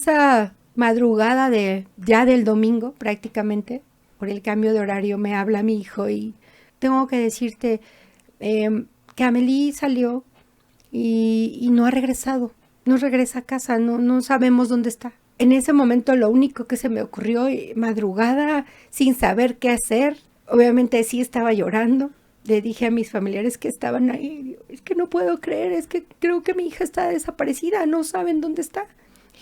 Esa madrugada ya del domingo, prácticamente, por el cambio de horario, me habla mi hijo y tengo que decirte que Amelie salió y no ha regresado. No regresa a casa, no sabemos dónde está. En ese momento lo único que se me ocurrió, madrugada, sin saber qué hacer, obviamente sí estaba llorando. Le dije a mis familiares que estaban ahí, es que no puedo creer, es que creo que mi hija está desaparecida, no saben dónde está.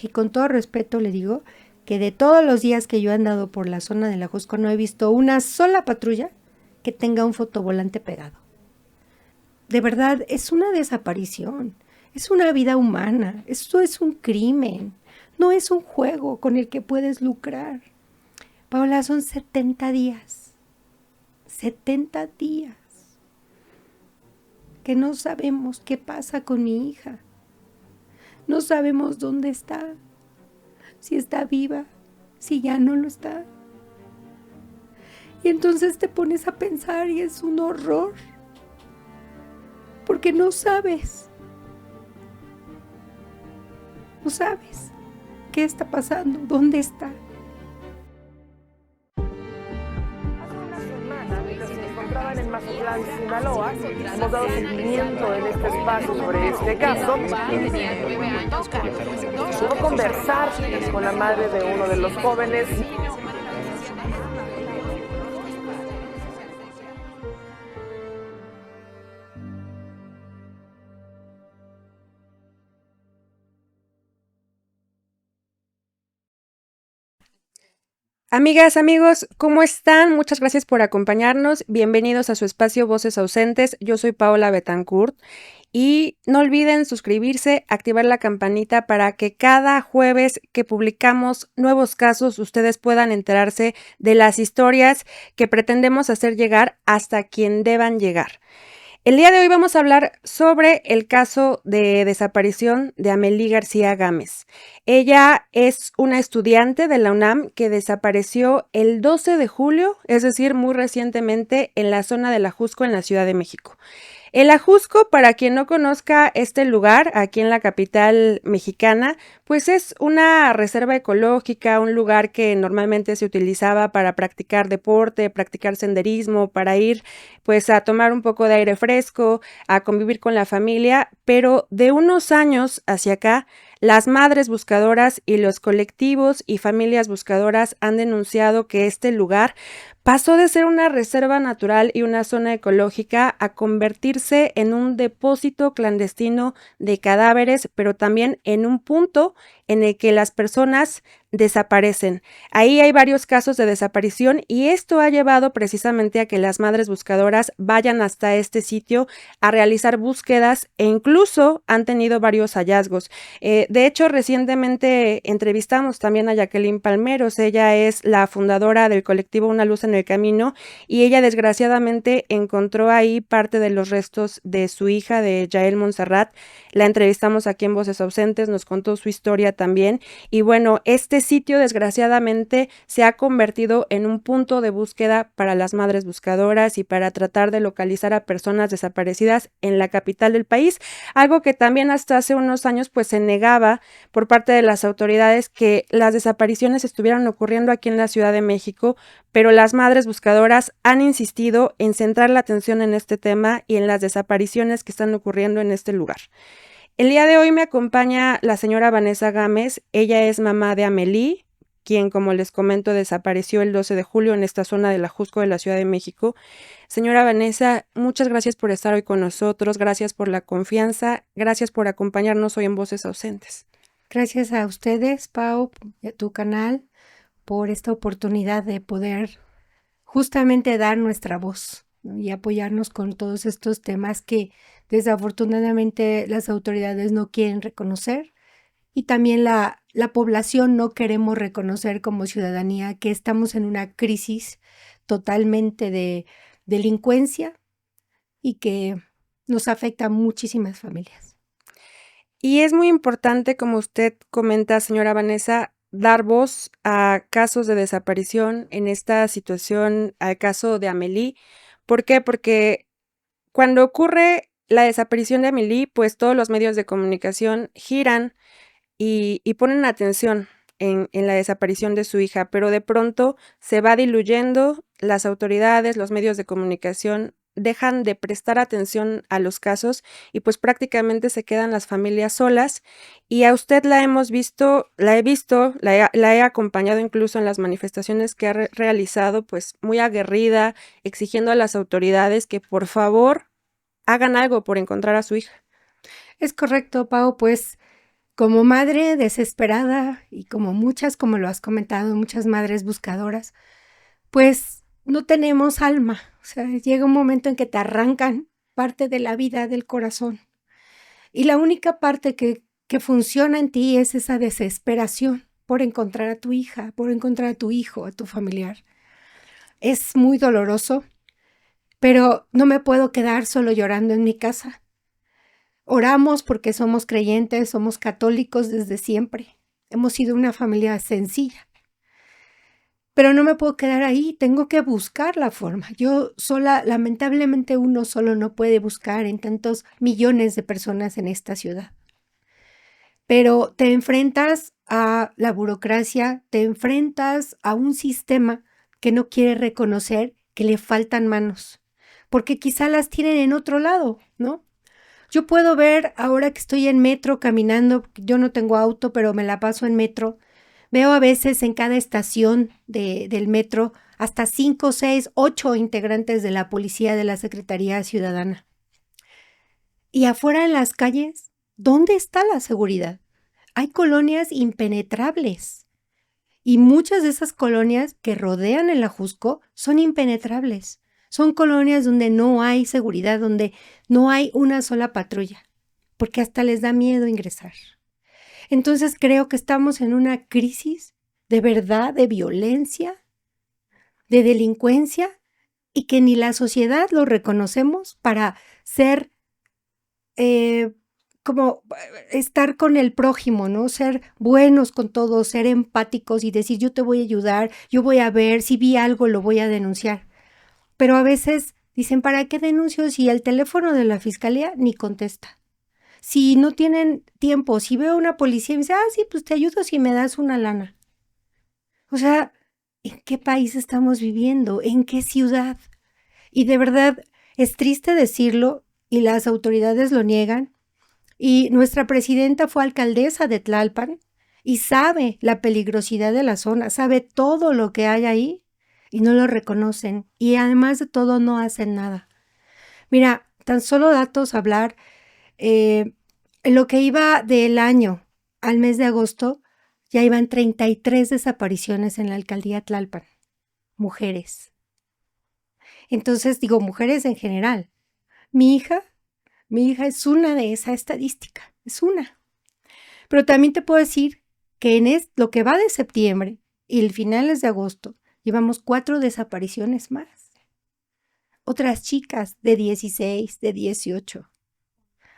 Y con todo respeto le digo que de todos los días que yo he andado por la zona de la Jusco no he visto una sola patrulla que tenga un fotovolante pegado. De verdad, es una desaparición, es una vida humana, esto es un crimen, no es un juego con el que puedes lucrar. Paola, son 70 días, 70 días, que no sabemos qué pasa con mi hija, no sabemos dónde está, si está viva, si ya no lo está. Y entonces te pones a pensar y es un horror, porque no sabes qué está pasando, dónde está. En Mazatlán, Sinaloa, hemos dado seguimiento en este espacio sobre este caso. Pudo conversar con la madre de uno de los jóvenes. Amigas, amigos, ¿cómo están? Muchas gracias por acompañarnos. Bienvenidos a su espacio Voces Ausentes. Yo soy Paola Betancourt y no olviden suscribirse, activar la campanita para que cada jueves que publicamos nuevos casos ustedes puedan enterarse de las historias que pretendemos hacer llegar hasta quien deban llegar. El día de hoy vamos a hablar sobre el caso de desaparición de Amelie García Gámez. Ella es una estudiante de la UNAM que desapareció el 12 de julio, es decir, muy recientemente, en la zona del Ajusco, en la Ciudad de México. El Ajusco, para quien no conozca este lugar, aquí en la capital mexicana, pues es una reserva ecológica, un lugar que normalmente se utilizaba para practicar deporte, practicar senderismo, para ir pues a tomar un poco de aire fresco, a convivir con la familia, pero de unos años hacia acá, las madres buscadoras y los colectivos y familias buscadoras han denunciado que este lugar pasó de ser una reserva natural y una zona ecológica a convertirse en un depósito clandestino de cadáveres, pero también en un punto en el que las personas desaparecen. Ahí hay varios casos de desaparición y esto ha llevado precisamente a que las madres buscadoras vayan hasta este sitio a realizar búsquedas e incluso han tenido varios hallazgos. De hecho, recientemente entrevistamos también a Jacqueline Palmeros. Ella es la fundadora del colectivo Una Luz en el Camino y ella desgraciadamente encontró ahí parte de los restos de su hija, de Yael Montserrat. La entrevistamos aquí en Voces Ausentes, nos contó su historia también y bueno, este sitio desgraciadamente se ha convertido en un punto de búsqueda para las madres buscadoras y para tratar de localizar a personas desaparecidas en la capital del país, algo que también hasta hace unos años pues se negaba por parte de las autoridades, que las desapariciones estuvieran ocurriendo aquí en la Ciudad de México, pero las madres buscadoras han insistido en centrar la atención en este tema y en las desapariciones que están ocurriendo en este lugar. El día de hoy me acompaña la señora Vanessa Gámez. Ella es mamá de Amelie, quien, como les comento, desapareció el 12 de julio en esta zona del Ajusco de la Ciudad de México. Señora Vanessa, muchas gracias por estar hoy con nosotros, gracias por la confianza, gracias por acompañarnos hoy en Voces Ausentes. Gracias a ustedes, Pau, y a tu canal, por esta oportunidad de poder justamente dar nuestra voz, ¿no? Y apoyarnos con todos estos temas que desafortunadamente las autoridades no quieren reconocer y también la población no queremos reconocer como ciudadanía que estamos en una crisis totalmente de delincuencia y que nos afecta a muchísimas familias. Y es muy importante, como usted comenta, señora Vanessa, dar voz a casos de desaparición, en esta situación, al caso de Amelie. ¿Por qué? Porque cuando ocurre la desaparición de Amelie, pues todos los medios de comunicación giran y ponen atención en la desaparición de su hija, pero de pronto se va diluyendo, las autoridades, los medios de comunicación dejan de prestar atención a los casos y pues prácticamente se quedan las familias solas. Y a usted la hemos visto, la he acompañado incluso en las manifestaciones que ha realizado, pues muy aguerrida, exigiendo a las autoridades que por favor hagan algo por encontrar a su hija. Es correcto, Pau, pues como madre desesperada y como muchas, como lo has comentado, muchas madres buscadoras, pues no tenemos alma. O sea, llega un momento en que te arrancan parte de la vida del corazón. Y la única parte que funciona en ti es esa desesperación por encontrar a tu hija, por encontrar a tu hijo, a tu familiar. Es muy doloroso, pero no me puedo quedar solo llorando en mi casa. Oramos porque somos creyentes, somos católicos desde siempre. Hemos sido una familia sencilla. Pero no me puedo quedar ahí, tengo que buscar la forma. Yo sola, lamentablemente uno solo no puede buscar en tantos millones de personas en esta ciudad. Pero te enfrentas a la burocracia, te enfrentas a un sistema que no quiere reconocer que le faltan manos, porque quizá las tienen en otro lado, ¿no? Yo puedo ver ahora que estoy en metro caminando, yo no tengo auto, pero me la paso en metro. Veo a veces en cada estación del metro hasta 5, 6, 8 integrantes de la policía de la Secretaría Ciudadana. Y afuera en las calles, ¿dónde está la seguridad? Hay colonias impenetrables. Y muchas de esas colonias que rodean el Ajusco son impenetrables. Son colonias donde no hay seguridad, donde no hay una sola patrulla, porque hasta les da miedo ingresar. Entonces creo que estamos en una crisis de verdad, de violencia, de delincuencia, y que ni la sociedad lo reconocemos para ser, como estar con el prójimo, ¿no? Ser buenos con todos, ser empáticos y decir yo te voy a ayudar, yo voy a ver, si vi algo lo voy a denunciar. Pero a veces dicen, ¿para qué denuncio si el teléfono de la fiscalía ni contesta? Si no tienen tiempo, si veo a una policía y me dice, sí, pues te ayudo si me das una lana. O sea, ¿en qué país estamos viviendo? ¿En qué ciudad? Y de verdad, es triste decirlo y las autoridades lo niegan. Y nuestra presidenta fue alcaldesa de Tlalpan y sabe la peligrosidad de la zona, sabe todo lo que hay ahí. Y no lo reconocen, y además de todo no hacen nada. Mira, tan solo datos a hablar, en lo que iba del año al mes de agosto, ya iban 33 desapariciones en la alcaldía Tlalpan, mujeres. Entonces, digo, mujeres en general. Mi hija es una de esa estadística, es una. Pero también te puedo decir que en lo que va de septiembre y el finales de agosto, llevamos 4 desapariciones más. Otras chicas de 16, de 18.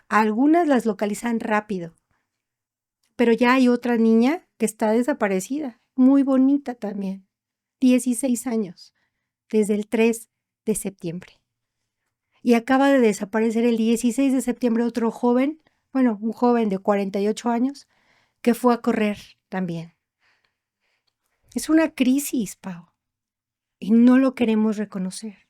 Algunas las localizan rápido. Pero ya hay otra niña que está desaparecida. Muy bonita también. 16 años. Desde el 3 de septiembre. Y acaba de desaparecer el 16 de septiembre otro joven, un joven de 48 años, que fue a correr también. Es una crisis, Pau. Y no lo queremos reconocer.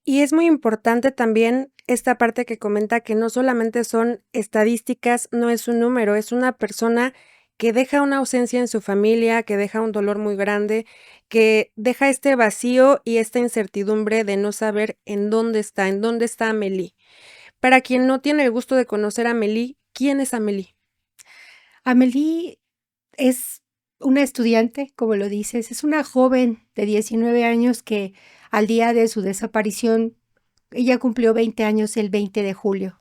Y es muy importante también esta parte que comenta que no solamente son estadísticas, no es un número, es una persona que deja una ausencia en su familia, que deja un dolor muy grande, que deja este vacío y esta incertidumbre de no saber en dónde está Amelie. Para quien no tiene el gusto de conocer a Amelie, ¿quién es Amelie? Amelie es una estudiante, como lo dices, es una joven de 19 años que al día de su desaparición, ella cumplió 20 años el 20 de julio.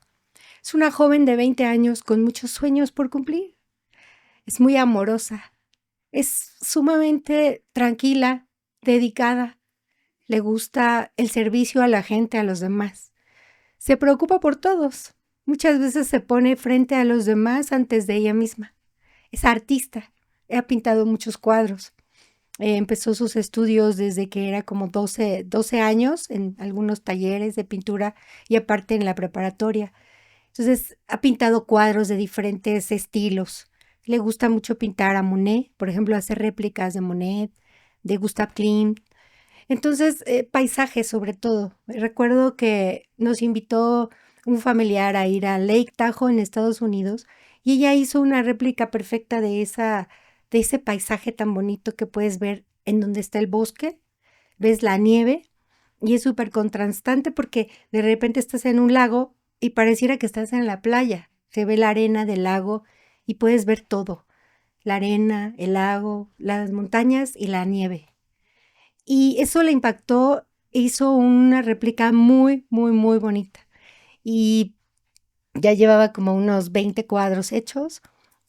Es una joven de 20 años con muchos sueños por cumplir. Es muy amorosa, es sumamente tranquila, dedicada, le gusta el servicio a la gente, a los demás. Se preocupa por todos. Muchas veces se pone frente a los demás antes de ella misma. Es artista. Ha pintado muchos cuadros. Empezó sus estudios desde que era como 12 años en algunos talleres de pintura y aparte en la preparatoria. Entonces ha pintado cuadros de diferentes estilos. Le gusta mucho pintar a Monet, por ejemplo, hacer réplicas de Monet, de Gustav Klimt. Entonces, paisajes sobre todo. Recuerdo que nos invitó un familiar a ir a Lake Tahoe en Estados Unidos y ella hizo una réplica perfecta de ese paisaje tan bonito que puedes ver en donde está el bosque, ves la nieve y es súper contrastante porque de repente estás en un lago y pareciera que estás en la playa. Se ve la arena del lago y puedes ver todo, la arena, el lago, las montañas y la nieve. Y eso le impactó, hizo una réplica muy, muy, muy bonita. Y ya llevaba como unos 20 cuadros hechos.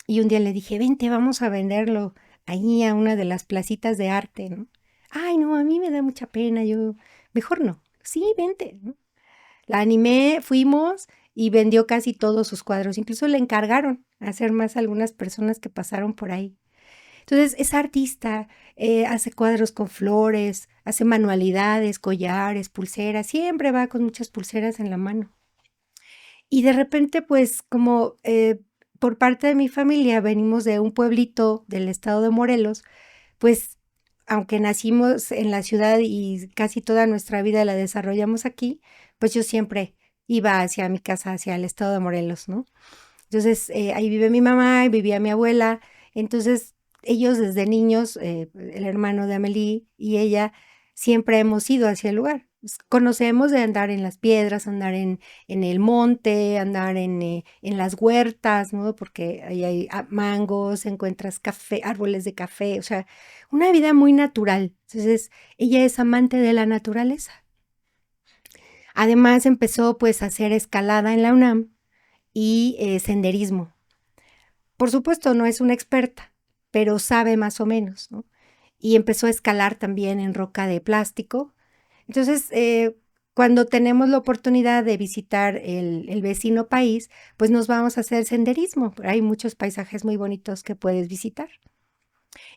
Y un día le dije, vente, vamos a venderlo ahí a una de las placitas de arte, ¿no? Ay, no, a mí me da mucha pena, yo, mejor no. Sí, vente, ¿no? La animé, fuimos y vendió casi todos sus cuadros. Incluso le encargaron hacer más a algunas personas que pasaron por ahí. Entonces, es artista, hace cuadros con flores, hace manualidades, collares, pulseras, siempre va con muchas pulseras en la mano. Y de repente, pues, como por parte de mi familia venimos de un pueblito del estado de Morelos, pues, aunque nacimos en la ciudad y casi toda nuestra vida la desarrollamos aquí, pues yo siempre iba hacia mi casa, hacia el estado de Morelos, ¿no? Entonces, ahí vive mi mamá y vivía mi abuela. Entonces, ellos desde niños, el hermano de Amelie y ella, siempre hemos ido hacia el lugar. Conocemos de andar en las piedras, andar en el monte, andar en las huertas, ¿no? Porque ahí hay mangos, encuentras café, árboles de café, o sea, una vida muy natural. Entonces, ella es amante de la naturaleza. Además, empezó pues a hacer escalada en la UNAM y senderismo. Por supuesto, no es una experta, pero sabe más o menos, ¿no? Y empezó a escalar también en roca de plástico. Entonces, cuando tenemos la oportunidad de visitar el vecino país, pues nos vamos a hacer senderismo. Hay muchos paisajes muy bonitos que puedes visitar.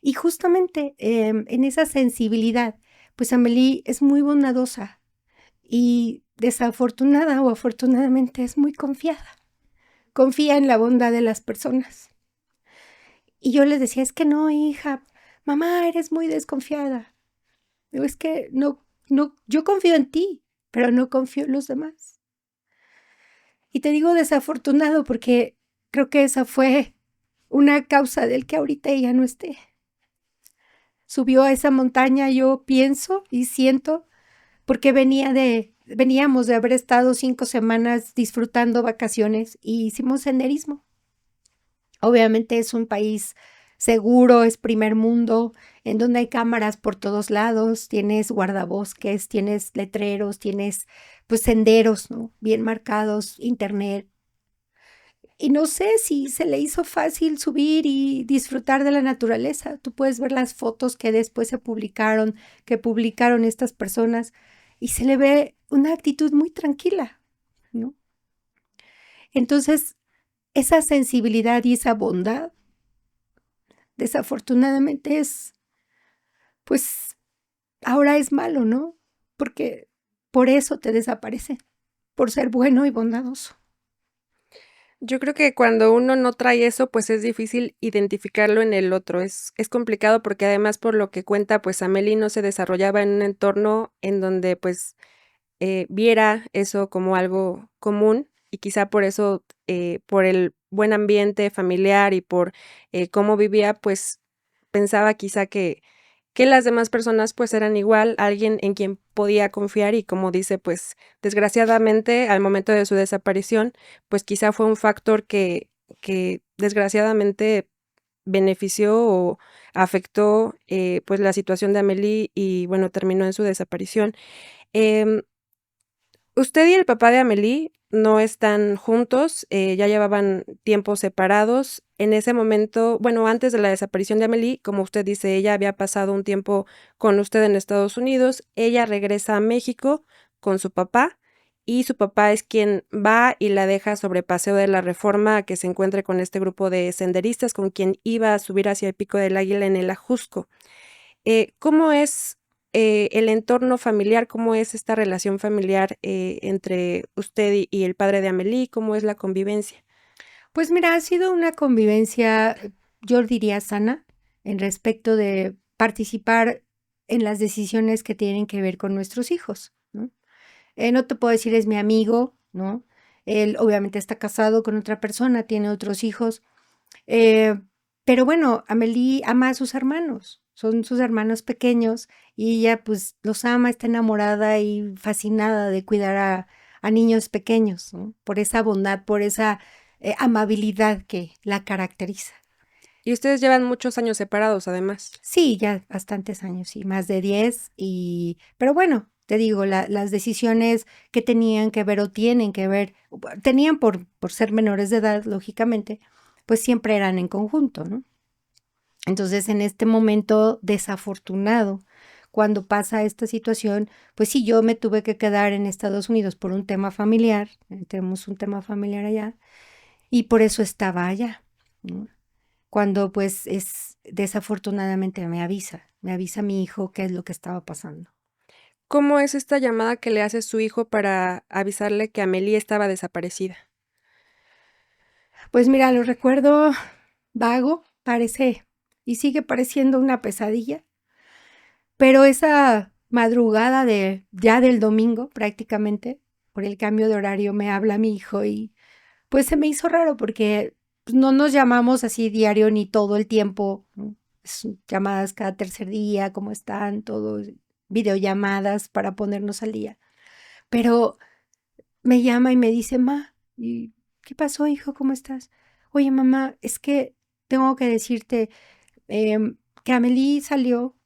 Y justamente en esa sensibilidad, pues Amelie es muy bondadosa y desafortunada o afortunadamente es muy confiada. Confía en la bondad de las personas. Y yo les decía, es que no, hija, mamá, eres muy desconfiada. Digo, es que no, yo confío en ti, pero no confío en los demás. Y te digo desafortunado porque creo que esa fue una causa del que ahorita ella no esté. Subió a esa montaña, yo pienso y siento, porque veníamos de haber estado 5 semanas disfrutando vacaciones y hicimos senderismo. Obviamente es un país seguro, es primer mundo, en donde hay cámaras por todos lados, tienes guardabosques, tienes letreros, tienes pues senderos, ¿no? Bien marcados, internet. Y no sé si se le hizo fácil subir y disfrutar de la naturaleza. Tú puedes ver las fotos que después que publicaron estas personas, y se le ve una actitud muy tranquila, ¿no? Entonces, esa sensibilidad y esa bondad, desafortunadamente pues, ahora es malo, ¿no? Porque por eso te desaparece, por ser bueno y bondadoso. Yo creo que cuando uno no trae eso, pues es difícil identificarlo en el otro. Es complicado porque además por lo que cuenta, pues Amelie no se desarrollaba en un entorno en donde pues viera eso como algo común y quizá por eso, por el buen ambiente familiar y por cómo vivía, pues pensaba quizá que las demás personas pues eran igual, alguien en quien podía confiar y como dice, pues desgraciadamente al momento de su desaparición, pues quizá fue un factor que desgraciadamente benefició o afectó pues la situación de Amelie y bueno, terminó en su desaparición. Em, Usted y el papá de Amelie no están juntos, ya llevaban tiempo separados. En ese momento, bueno, antes de la desaparición de Amelie, como usted dice, ella había pasado un tiempo con usted en Estados Unidos. Ella regresa a México con su papá y su papá es quien va y la deja sobre Paseo de la Reforma a que se encuentre con este grupo de senderistas con quien iba a subir hacia el Pico del Águila en el Ajusco. ¿Cómo es el entorno familiar? ¿Cómo es esta relación familiar entre usted y el padre de Amelie? ¿Cómo es la convivencia? Pues mira, ha sido una convivencia yo diría sana, en respecto de participar en las decisiones que tienen que ver con nuestros hijos, ¿no? No te puedo decir es mi amigo, ¿no? Él obviamente está casado con otra persona, tiene otros hijos, eh, pero bueno, Amelie ama a sus hermanos, son sus hermanos pequeños y ella pues los ama, está enamorada y fascinada de cuidar a niños pequeños, ¿no? Por esa bondad, por esa amabilidad que la caracteriza. Y ustedes llevan muchos años separados, además. Sí, ya bastantes años, sí, más de 10 pero bueno, te digo, las decisiones que tenían que ver o tienen que ver, tenían por ser menores de edad, lógicamente, pues siempre eran en conjunto, ¿no? Entonces, en este momento desafortunado, cuando pasa esta situación, pues sí, yo me tuve que quedar en Estados Unidos por un tema familiar, tenemos un tema familiar allá, y por eso estaba allá, ¿no? Cuando pues es desafortunadamente me avisa mi hijo qué es lo que estaba pasando. ¿Cómo es esta llamada que le hace su hijo para avisarle que Amelie estaba desaparecida? Pues mira, lo recuerdo vago, parece y sigue pareciendo una pesadilla, pero esa madrugada de ya del domingo prácticamente, por el cambio de horario, me habla mi hijo y pues se me hizo raro porque pues, no nos llamamos así diario ni todo el tiempo, ¿no? Llamadas cada tercer día, cómo están, todo, videollamadas para ponernos al día. Pero me llama y me dice, ma, ¿y qué pasó, hijo? ¿Cómo estás? Oye, mamá, es que tengo que decirte que Amelie salió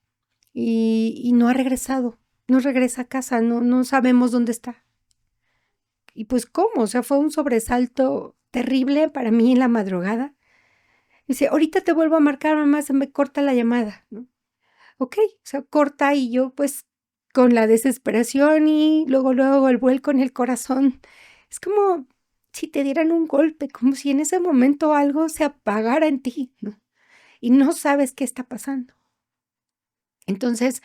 y no ha regresado, no regresa a casa, no sabemos dónde está. Y pues, ¿cómo? O sea, fue un sobresalto terrible para mí en la madrugada. Dice, ahorita te vuelvo a marcar, mamá, se me corta la llamada, ¿no? Ok, o sea, corta y yo pues con la desesperación y luego el vuelco en el corazón. Es como si te dieran un golpe, como si en ese momento algo se apagara en ti, ¿no? Y no sabes qué está pasando. Entonces,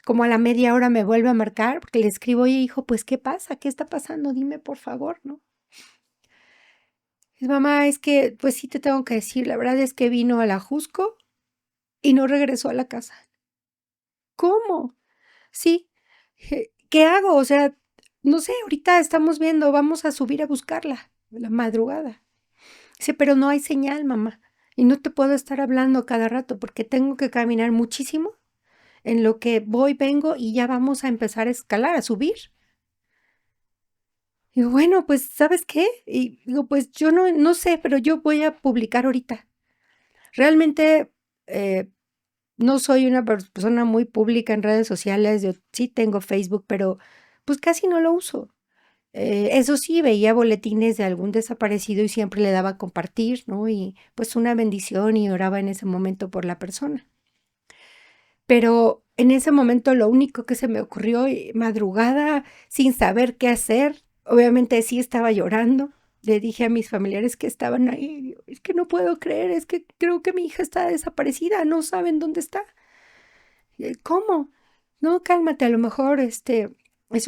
como a la media hora me vuelve a marcar, porque le escribo, oye, hijo, pues, ¿qué pasa? ¿Qué está pasando? Dime, por favor, ¿no? Es mamá, es que, pues sí te tengo que decir, la verdad es que vino a la Jusco y no regresó a la casa. ¿Cómo? Sí. ¿Qué hago? O sea, no sé, ahorita estamos viendo, vamos a subir a buscarla, de la madrugada. Dice, pero no hay señal, mamá, y no te puedo estar hablando cada rato porque tengo que caminar muchísimo en lo que voy, vengo y ya vamos a empezar a escalar, a subir. Digo, bueno, pues, ¿sabes qué? Y digo, pues yo no sé, pero yo voy a publicar ahorita. Realmente no soy una persona muy pública en redes sociales, yo sí tengo Facebook, pero pues casi no lo uso. Eso sí, veía boletines de algún desaparecido y siempre le daba a compartir, ¿no? Y pues una bendición y oraba en ese momento por la persona. Pero en ese momento lo único que se me ocurrió, madrugada, sin saber qué hacer, obviamente sí estaba llorando. Le dije a mis familiares que estaban ahí, es que no puedo creer, es que creo que mi hija está desaparecida, no saben dónde está. ¿Cómo? No, cálmate, a lo mejor es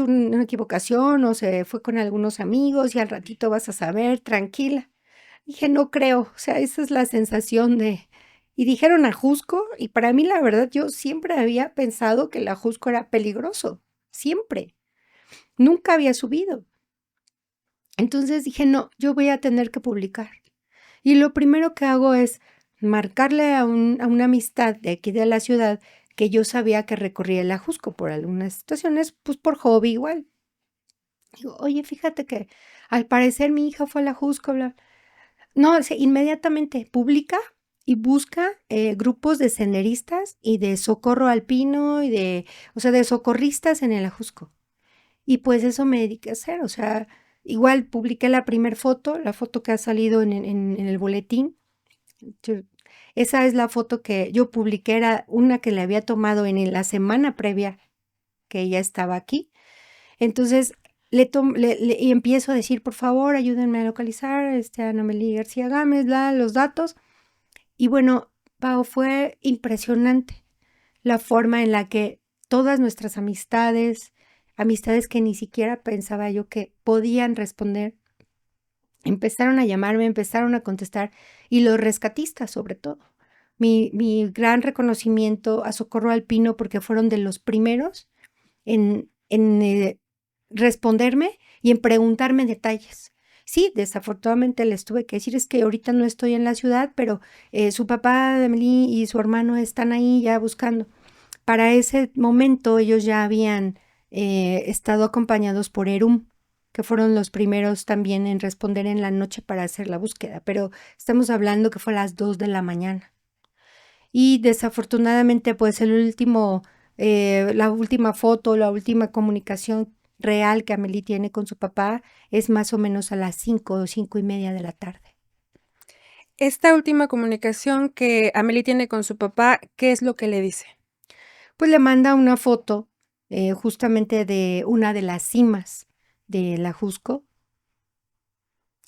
una equivocación o se fue con algunos amigos y al ratito vas a saber, tranquila. Dije, no creo, o sea, esa es la sensación de... Y dijeron a Jusco, y para mí la verdad yo siempre había pensado que el Ajusco era peligroso, siempre, nunca había subido. Entonces dije, no, yo voy a tener que publicar. Y lo primero que hago es marcarle a una amistad de aquí de la ciudad que yo sabía que recorría el Ajusco por algunas situaciones, pues por hobby igual. Digo, oye, fíjate que al parecer mi hija fue al Ajusco, bla. No, inmediatamente publica y busca grupos de senderistas y de socorro alpino y o sea, de socorristas en el Ajusco. Y pues eso me dediqué a hacer, o sea, igual publiqué la primer foto, la foto que ha salido en el boletín. Yo- Esa es la foto que yo publiqué, era una que le había tomado en la semana previa que ella estaba aquí. Entonces, y empiezo a decir, por favor, ayúdenme a localizar a Ana Amelie García Gámez, los datos. Y bueno, Pau, fue impresionante la forma en la que todas nuestras amistades que ni siquiera pensaba yo que podían responder, empezaron a llamarme, empezaron a contestar, y los rescatistas sobre todo. mi gran reconocimiento a Socorro Alpino porque fueron de los primeros en responderme y en preguntarme detalles. Sí, desafortunadamente les tuve que decir, es que ahorita no estoy en la ciudad, pero su papá de Emily y su hermano están ahí ya buscando. Para ese momento ellos ya habían estado acompañados por ERUM, que fueron los primeros también en responder en la noche para hacer la búsqueda, pero estamos hablando que fue a las 2 de la mañana. Y desafortunadamente, pues la última foto, la última comunicación real que Amelie tiene con su papá es más o menos a las 5 o 5:30 de la tarde. Esta última comunicación que Amelie tiene con su papá, ¿qué es lo que le dice? Pues le manda una foto justamente de una de las cimas de la Jusco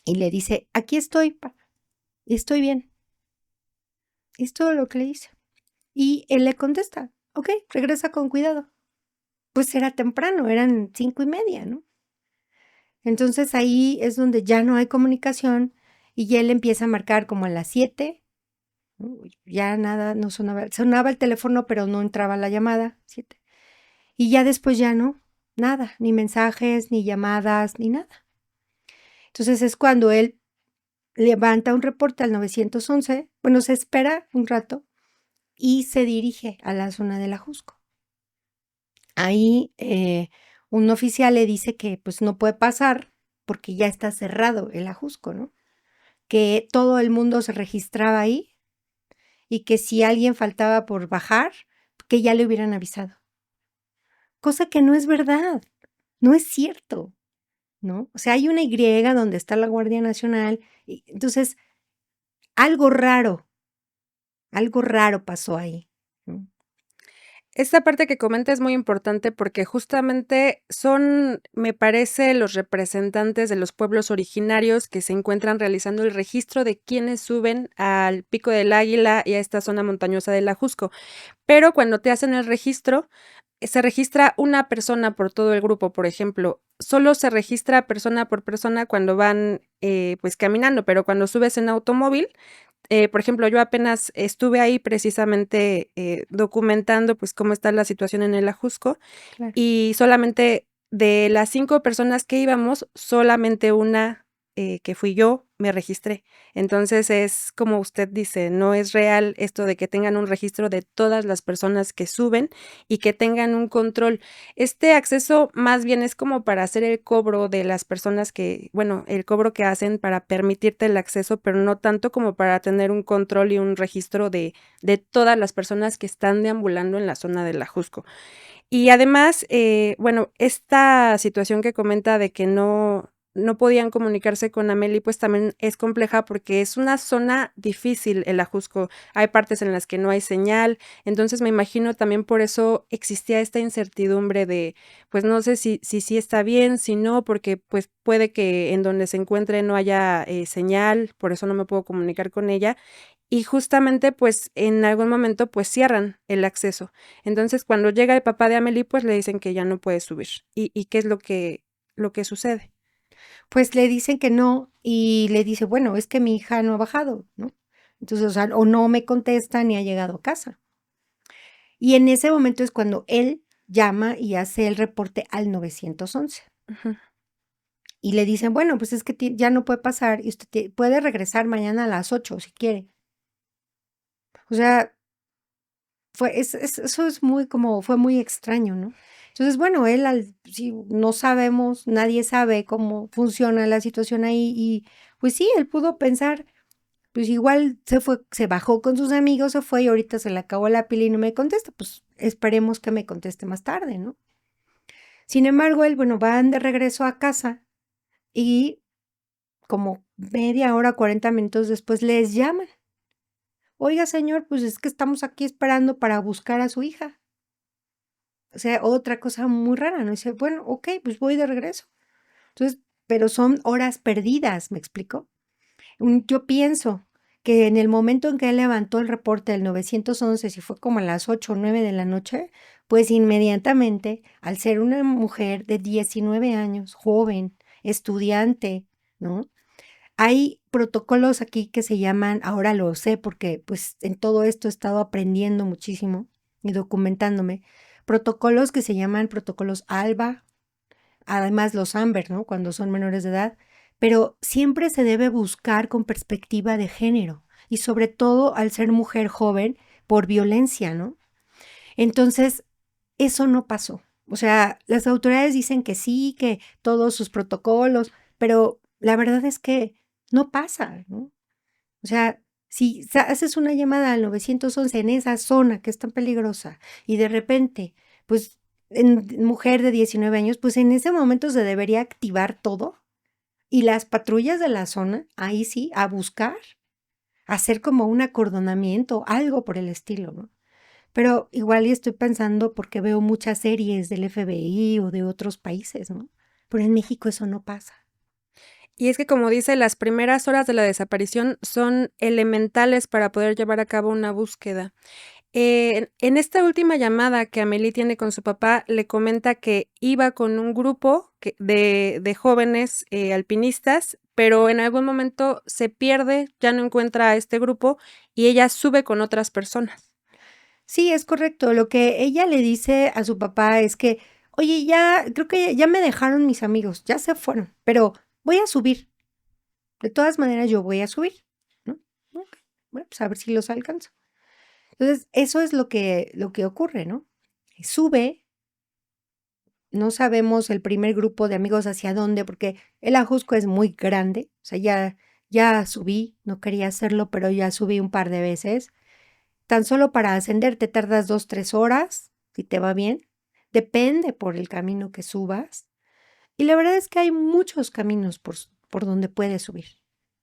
y le dice, aquí estoy, pa, estoy bien. Es todo lo que le dice. Y él le contesta, ok, regresa con cuidado. Pues era temprano, eran 5:30, ¿no? Entonces ahí es donde ya no hay comunicación y ya él empieza a marcar como a las 7, ¿no? Ya nada, no sonaba el teléfono, pero no entraba la llamada, 7. Y ya después ya no, nada, ni mensajes, ni llamadas, ni nada. Entonces es cuando él levanta un reporte al 911, bueno, se espera un rato y se dirige a la zona de la Jusco. Ahí un oficial le dice que pues no puede pasar porque ya está cerrado el Ajusco, ¿no? Que todo el mundo se registraba ahí y que si alguien faltaba por bajar, que ya le hubieran avisado. Cosa que no es verdad, no es cierto, ¿no? O sea, hay una Y donde está la Guardia Nacional, y entonces algo raro pasó ahí, ¿no? Esta parte que comenta es muy importante porque justamente son, me parece, los representantes de los pueblos originarios que se encuentran realizando el registro de quienes suben al Pico del Águila y a esta zona montañosa del Ajusco. Pero cuando te hacen el registro, se registra una persona por todo el grupo, por ejemplo. Solo se registra persona por persona cuando van, pues, caminando, pero cuando subes en automóvil, por ejemplo, yo apenas estuve ahí precisamente, documentando, pues, cómo está la situación en el Ajusco, Claro. y solamente de las 5 personas que íbamos, solamente una, que fui yo, me registré. Entonces, es como usted dice, no es real esto de que tengan un registro de todas las personas que suben y que tengan un control. Este acceso más bien es como para hacer el cobro de las personas que, bueno, el cobro que hacen para permitirte el acceso, pero no tanto como para tener un control y un registro de todas las personas que están deambulando en la zona del Ajusco. Y además, bueno, esta situación que comenta de que no podían comunicarse con Amelie, pues también es compleja porque es una zona difícil el Ajusco. Hay partes en las que no hay señal, entonces me imagino también por eso existía esta incertidumbre de, pues no sé si sí está bien, si no, porque pues puede que en donde se encuentre no haya señal, por eso no me puedo comunicar con ella. Y justamente, pues, en algún momento, pues, cierran el acceso. Entonces, cuando llega el papá de Amelie, pues, le dicen que ya no puede subir. ¿Y qué es lo que sucede? Pues le dicen que no y le dice, bueno, es que mi hija no ha bajado, ¿no? Entonces, o sea, o no me contesta ni ha llegado a casa. Y en ese momento es cuando él llama y hace el reporte al 911. Ujú. Y le dicen, bueno, pues es que ya no puede pasar y usted puede regresar mañana a las 8 si quiere. O sea, eso es fue muy extraño, ¿no? Entonces, bueno, sí, no sabemos, nadie sabe cómo funciona la situación ahí y pues sí, él pudo pensar, pues igual se bajó con sus amigos, se fue y ahorita se le acabó la pila y no me contesta, pues esperemos que me conteste más tarde, ¿no? Sin embargo, él, bueno, van de regreso a casa y como media hora, 40 minutos después les llaman. Oiga, señor, pues es que estamos aquí esperando para buscar a su hija. O sea, otra cosa muy rara, ¿no? Dice, bueno, ok, pues voy de regreso. Entonces, pero son horas perdidas, ¿me explico? Yo pienso que en el momento en que él levantó el reporte del 911, si fue como a las 8 o 9 de la noche, pues inmediatamente, al ser una mujer de 19 años, joven, estudiante, ¿no? Hay protocolos aquí que se llaman, ahora lo sé porque pues en todo esto he estado aprendiendo muchísimo y documentándome, protocolos que se llaman protocolos ALBA, además los AMBER, ¿no? Cuando son menores de edad, pero siempre se debe buscar con perspectiva de género y sobre todo al ser mujer joven por violencia, ¿no? Entonces, eso no pasó. O sea, las autoridades dicen que sí, que todos sus protocolos, pero la verdad es que no pasa, ¿no? O sea, si haces una llamada al 911 en esa zona que es tan peligrosa y de repente, pues, en mujer de 19 años, pues en ese momento se debería activar todo y las patrullas de la zona, ahí sí, a buscar, hacer como un acordonamiento, algo por el estilo, ¿no? Pero igual y estoy pensando porque veo muchas series del FBI o de otros países, ¿no? Pero en México eso no pasa. Y es que, como dice, las primeras horas de la desaparición son elementales para poder llevar a cabo una búsqueda. En esta última llamada que Amélie tiene con su papá, le comenta que iba con un grupo de jóvenes alpinistas, pero en algún momento se pierde, ya no encuentra a este grupo y ella sube con otras personas. Sí, es correcto. Lo que ella le dice a su papá es que, oye, ya, creo que ya me dejaron mis amigos, ya se fueron, pero voy a subir. De todas maneras, yo voy a subir, ¿no? Ok, bueno, pues a ver si los alcanzo. Entonces, eso es lo que ocurre, ¿no? Sube, no sabemos el primer grupo de amigos hacia dónde, porque el Ajusco es muy grande. O sea, ya subí, no quería hacerlo, pero ya subí un par de veces. Tan solo para ascender te tardas 2, 3 horas, si te va bien. Depende por el camino que subas. Y la verdad es que hay muchos caminos por donde puedes subir.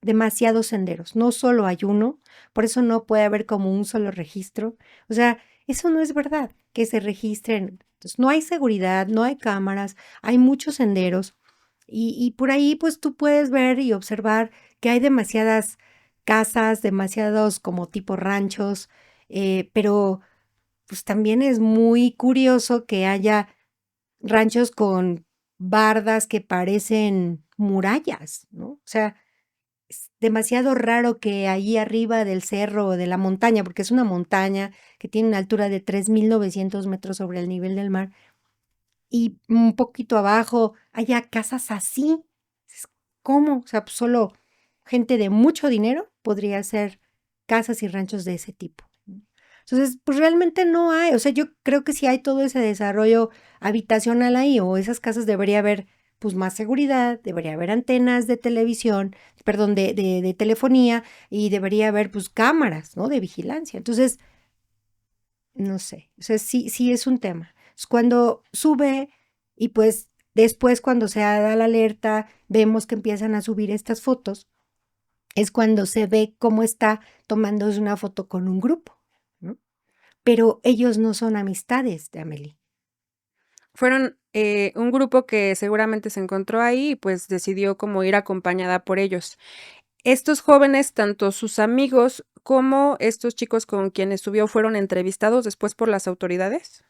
Demasiados senderos. No solo hay uno, por eso no puede haber como un solo registro. O sea, eso no es verdad, que se registren. Entonces, no hay seguridad, no hay cámaras, hay muchos senderos. Y por ahí, pues tú puedes ver y observar que hay demasiadas casas, demasiados como tipo ranchos, pero pues también es muy curioso que haya ranchos con bardas que parecen murallas, ¿no? O sea, es demasiado raro que ahí arriba del cerro o de la montaña, porque es una montaña que tiene una altura de 3.900 metros sobre el nivel del mar, y un poquito abajo haya casas así. ¿Cómo? O sea, pues solo gente de mucho dinero podría hacer casas y ranchos de ese tipo. Entonces, pues realmente no hay, o sea, yo creo que si hay todo ese desarrollo habitacional ahí o esas casas debería haber pues más seguridad, debería haber antenas de televisión, perdón, de telefonía y debería haber pues cámaras, ¿no? De vigilancia. Entonces, no sé, o sea, sí es un tema. Es cuando sube y pues después cuando se da la alerta, vemos que empiezan a subir estas fotos, es cuando se ve cómo está tomándose una foto con un grupo, ¿no? Pero ellos no son amistades de Amélie. Fueron, un grupo que seguramente se encontró ahí y, pues, decidió como ir acompañada por ellos. Estos jóvenes, tanto sus amigos como estos chicos con quienes subió, ¿fueron entrevistados después por las autoridades?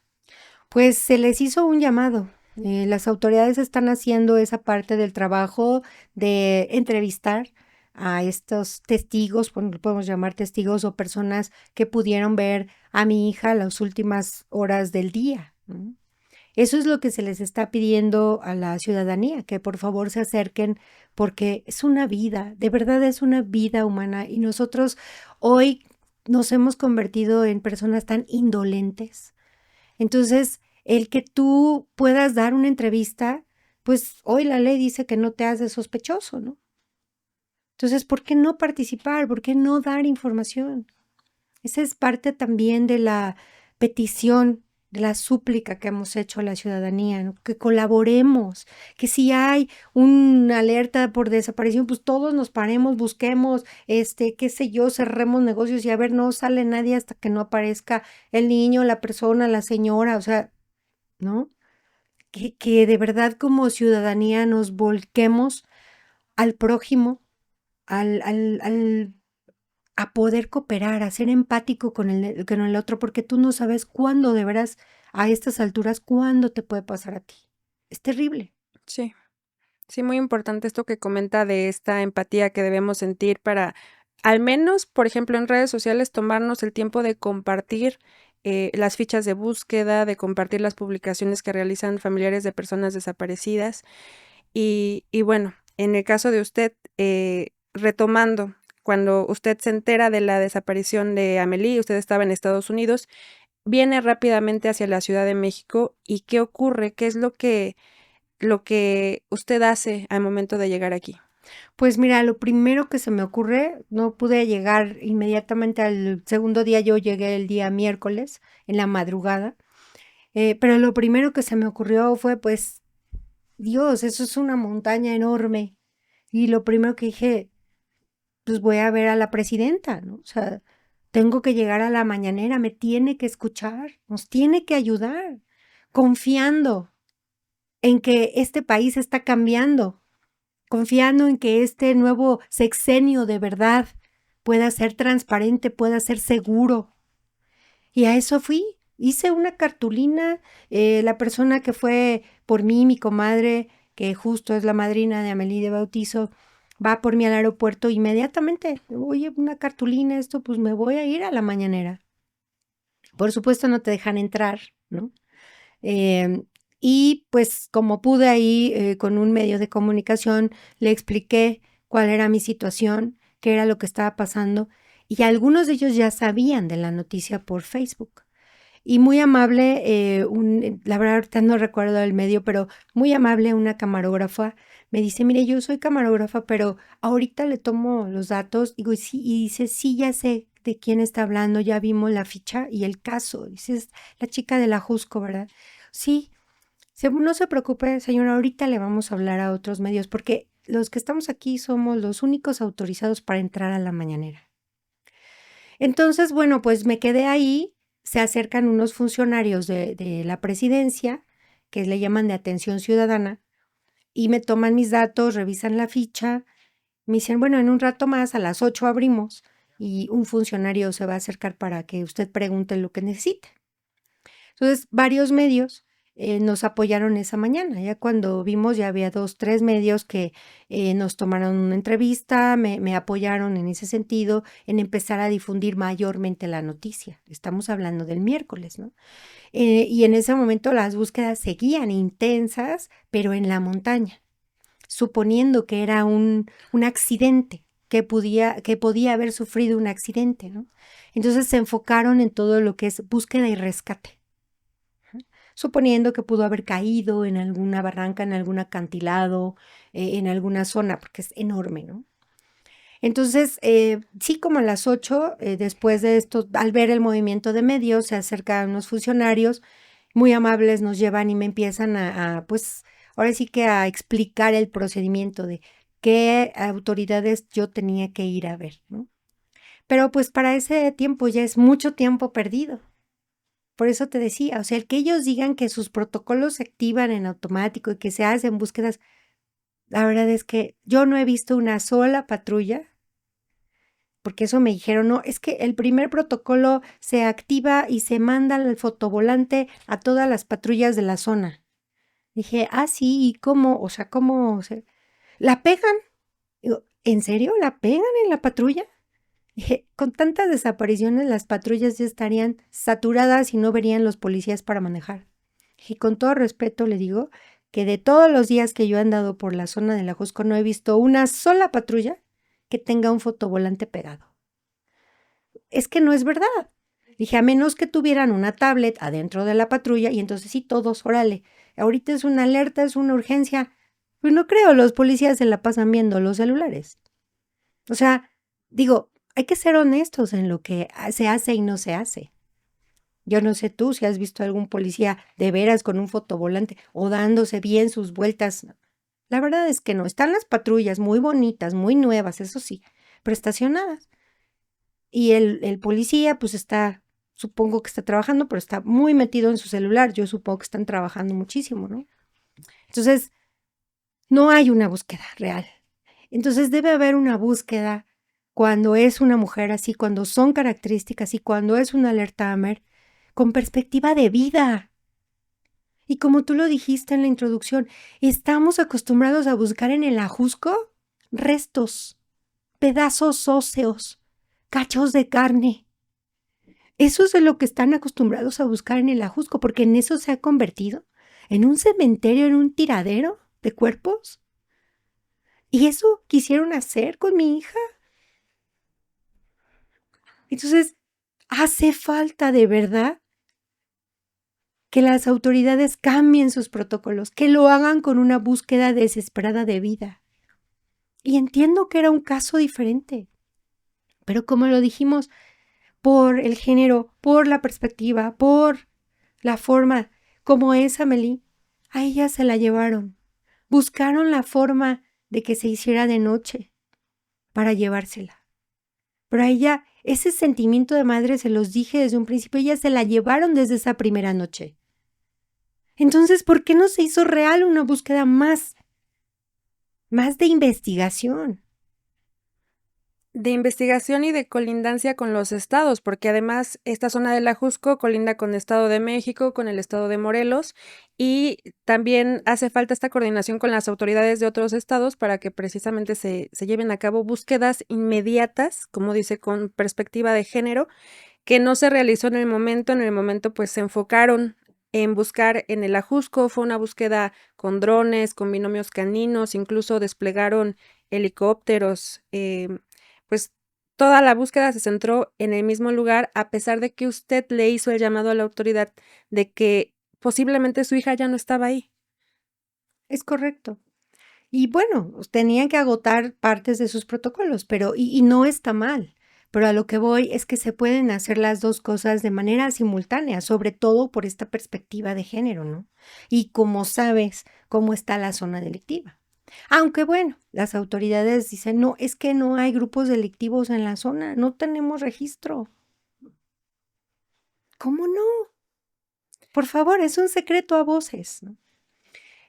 Pues se les hizo un llamado. Las autoridades están haciendo esa parte del trabajo de entrevistar a estos testigos, podemos llamar testigos o personas que pudieron ver a mi hija las últimas horas del día, ¿no? Eso es lo que se les está pidiendo a la ciudadanía, que por favor se acerquen porque es una vida, de verdad es una vida humana y nosotros hoy nos hemos convertido en personas tan indolentes. Entonces, el que tú puedas dar una entrevista, pues hoy la ley dice que no te hace sospechoso, ¿no? Entonces, ¿por qué no participar? ¿Por qué no dar información? Esa es parte también de la petición, de la súplica que hemos hecho a la ciudadanía, ¿no? Que colaboremos, que si hay una alerta por desaparición, pues todos nos paremos, busquemos, qué sé yo, cerremos negocios y a ver, no sale nadie hasta que no aparezca el niño, la persona, la señora, o sea, ¿no? Que de verdad como ciudadanía nos volquemos al prójimo, al a poder cooperar, a ser empático con el otro, porque tú no sabes cuándo, de veras, a estas alturas, cuándo te puede pasar a ti. Es terrible. Sí. Sí, muy importante esto que comenta de esta empatía que debemos sentir para, al menos, por ejemplo, en redes sociales, tomarnos el tiempo de compartir las fichas de búsqueda, de compartir las publicaciones que realizan familiares de personas desaparecidas. Y bueno, en el caso de usted, retomando, cuando usted se entera de la desaparición de Amelie, usted estaba en Estados Unidos, viene rápidamente hacia la Ciudad de México. ¿Y qué ocurre? ¿Qué es lo que usted hace al momento de llegar aquí? Pues mira, lo primero que se me ocurre, no pude llegar inmediatamente al segundo día, yo llegué el día miércoles en la madrugada, pero lo primero que se me ocurrió fue, pues, Dios, eso es una montaña enorme. Y lo primero que dije, pues voy a ver a la presidenta, ¿no? O sea, tengo que llegar a la mañanera, me tiene que escuchar, nos tiene que ayudar, confiando en que este país está cambiando, confiando en que este nuevo sexenio de verdad pueda ser transparente, pueda ser seguro. Y a eso fui. Hice una cartulina, la persona que fue por mí, mi comadre, que justo es la madrina de Amelie de bautizo, va por mí al aeropuerto inmediatamente. Oye, una cartulina, esto, pues me voy a ir a la mañanera. Por supuesto no te dejan entrar, ¿no? Y pues como pude ahí con un medio de comunicación, le expliqué cuál era mi situación, qué era lo que estaba pasando, y algunos de ellos ya sabían de la noticia por Facebook. Y muy amable, la verdad ahorita no recuerdo el medio, pero muy amable una camarógrafa me dice, mire, yo soy camarógrafa, pero ahorita le tomo los datos, digo, sí, y dice, sí, ya sé de quién está hablando, ya vimos la ficha y el caso, dice, es la chica de la Jusco, ¿verdad? Sí, no se preocupe, señora, ahorita le vamos a hablar a otros medios, porque los que estamos aquí somos los únicos autorizados para entrar a la mañanera. Entonces, bueno, pues me quedé ahí, se acercan unos funcionarios de la presidencia, que le llaman de atención ciudadana, y me toman mis datos, revisan la ficha, me dicen, bueno, en un rato más, a las 8 abrimos, y un funcionario se va a acercar para que usted pregunte lo que necesite. Entonces, varios medios nos apoyaron esa mañana. Ya cuando vimos, ya había 2, 3 medios que nos tomaron una entrevista, me apoyaron en ese sentido, en empezar a difundir mayormente la noticia. Estamos hablando del miércoles, ¿no? Y en ese momento las búsquedas seguían intensas, pero en la montaña, suponiendo que era un accidente, que podía haber sufrido un accidente, ¿no? Entonces se enfocaron en todo lo que es búsqueda y rescate, suponiendo que pudo haber caído en alguna barranca, en algún acantilado, en alguna zona, porque es enorme, ¿no? Entonces, sí, como a las 8, después de esto, al ver el movimiento de medios, se acercan unos funcionarios muy amables, nos llevan y me empiezan pues, ahora sí que a explicar el procedimiento de qué autoridades yo tenía que ir a ver, ¿no? Pero pues para ese tiempo ya es mucho tiempo perdido. Por eso te decía, o sea, el que ellos digan que sus protocolos se activan en automático y que se hacen búsquedas, la verdad es que yo no he visto una sola patrulla, porque eso me dijeron, no, es que el primer protocolo se activa y se manda el fotovolante a todas las patrullas de la zona. Dije, sí, ¿y cómo? O sea, ¿cómo? O sea, ¿la pegan? Digo, ¿en serio? ¿La pegan en la patrulla? Dije, con tantas desapariciones las patrullas ya estarían saturadas y no verían los policías para manejar. Y con todo respeto le digo que de todos los días que yo he andado por la zona de la Jusco no he visto una sola patrulla que tenga un fotovolante pegado. Es que no es verdad. Dije, a menos que tuvieran una tablet adentro de la patrulla y entonces sí, todos, órale, ahorita es una alerta, es una urgencia. Pues no creo, los policías se la pasan viendo los celulares. O sea, digo, hay que ser honestos en lo que se hace y no se hace. Yo no sé tú si has visto algún policía de veras con un fotovolante o dándose bien sus vueltas. La verdad es que no. Están las patrullas muy bonitas, muy nuevas, eso sí, pero estacionadas. Y el policía pues supongo que está trabajando, pero está muy metido en su celular. Yo supongo que están trabajando muchísimo, ¿no? Entonces, no hay una búsqueda real. Entonces debe haber una búsqueda cuando es una mujer así, cuando son características y cuando es una alerta AMER, con perspectiva de vida. Y como tú lo dijiste en la introducción, estamos acostumbrados a buscar en el ajusco restos, pedazos óseos, cachos de carne. Eso es de lo que están acostumbrados a buscar en el ajusco, porque en eso se ha convertido, en un cementerio, en un tiradero de cuerpos. Y eso quisieron hacer con mi hija. Entonces, hace falta de verdad que las autoridades cambien sus protocolos, que lo hagan con una búsqueda desesperada de vida. Y entiendo que era un caso diferente, pero como lo dijimos, por el género, por la perspectiva, por la forma como es Amelie, a ella se la llevaron. Buscaron la forma de que se hiciera de noche para llevársela. Pero a ella, ese sentimiento de madre, se los dije desde un principio, ella se la llevaron desde esa primera noche. Entonces, ¿por qué no se hizo real una búsqueda más de investigación? De investigación y de colindancia con los estados, porque además esta zona del Ajusco colinda con el Estado de México, con el Estado de Morelos, y también hace falta esta coordinación con las autoridades de otros estados para que precisamente se lleven a cabo búsquedas inmediatas, como dice, con perspectiva de género, que no se realizó en el momento pues se enfocaron en buscar en el Ajusco, fue una búsqueda con drones, con binomios caninos, incluso desplegaron helicópteros, pues toda la búsqueda se centró en el mismo lugar, a pesar de que usted le hizo el llamado a la autoridad de que posiblemente su hija ya no estaba ahí. Es correcto. Y bueno, tenían que agotar partes de sus protocolos, pero y no está mal. Pero a lo que voy es que se pueden hacer las dos cosas de manera simultánea, sobre todo por esta perspectiva de género, ¿no? Y como sabes cómo está la zona delictiva. Aunque bueno, las autoridades dicen, no, es que no hay grupos delictivos en la zona, no tenemos registro. ¿Cómo no? Por favor, es un secreto a voces, ¿no?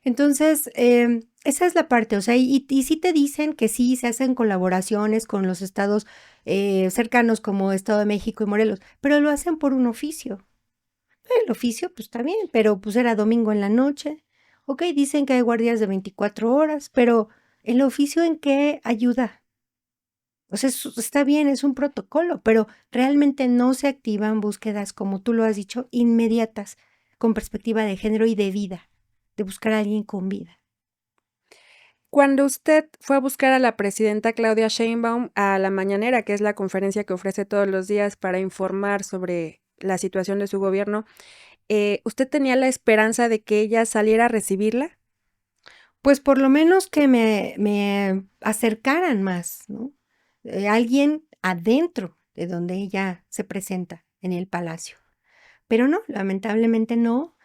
Entonces, esa es la parte, o sea, y sí te dicen que sí se hacen colaboraciones con los estados cercanos como Estado de México y Morelos, pero lo hacen por un oficio. El oficio, pues está bien, pero pues era domingo en la noche. Ok, dicen que hay guardias de 24 horas, pero ¿el oficio en qué ayuda? O sea, está bien, es un protocolo, pero realmente no se activan búsquedas, como tú lo has dicho, inmediatas, con perspectiva de género y de vida, de buscar a alguien con vida. Cuando usted fue a buscar a la presidenta Claudia Sheinbaum a la mañanera, que es la conferencia que ofrece todos los días para informar sobre la situación de su gobierno, ¿usted tenía la esperanza de que ella saliera a recibirla? Pues por lo menos que me acercaran más, ¿no? Alguien adentro de donde ella se presenta, en el palacio. Pero no, lamentablemente no.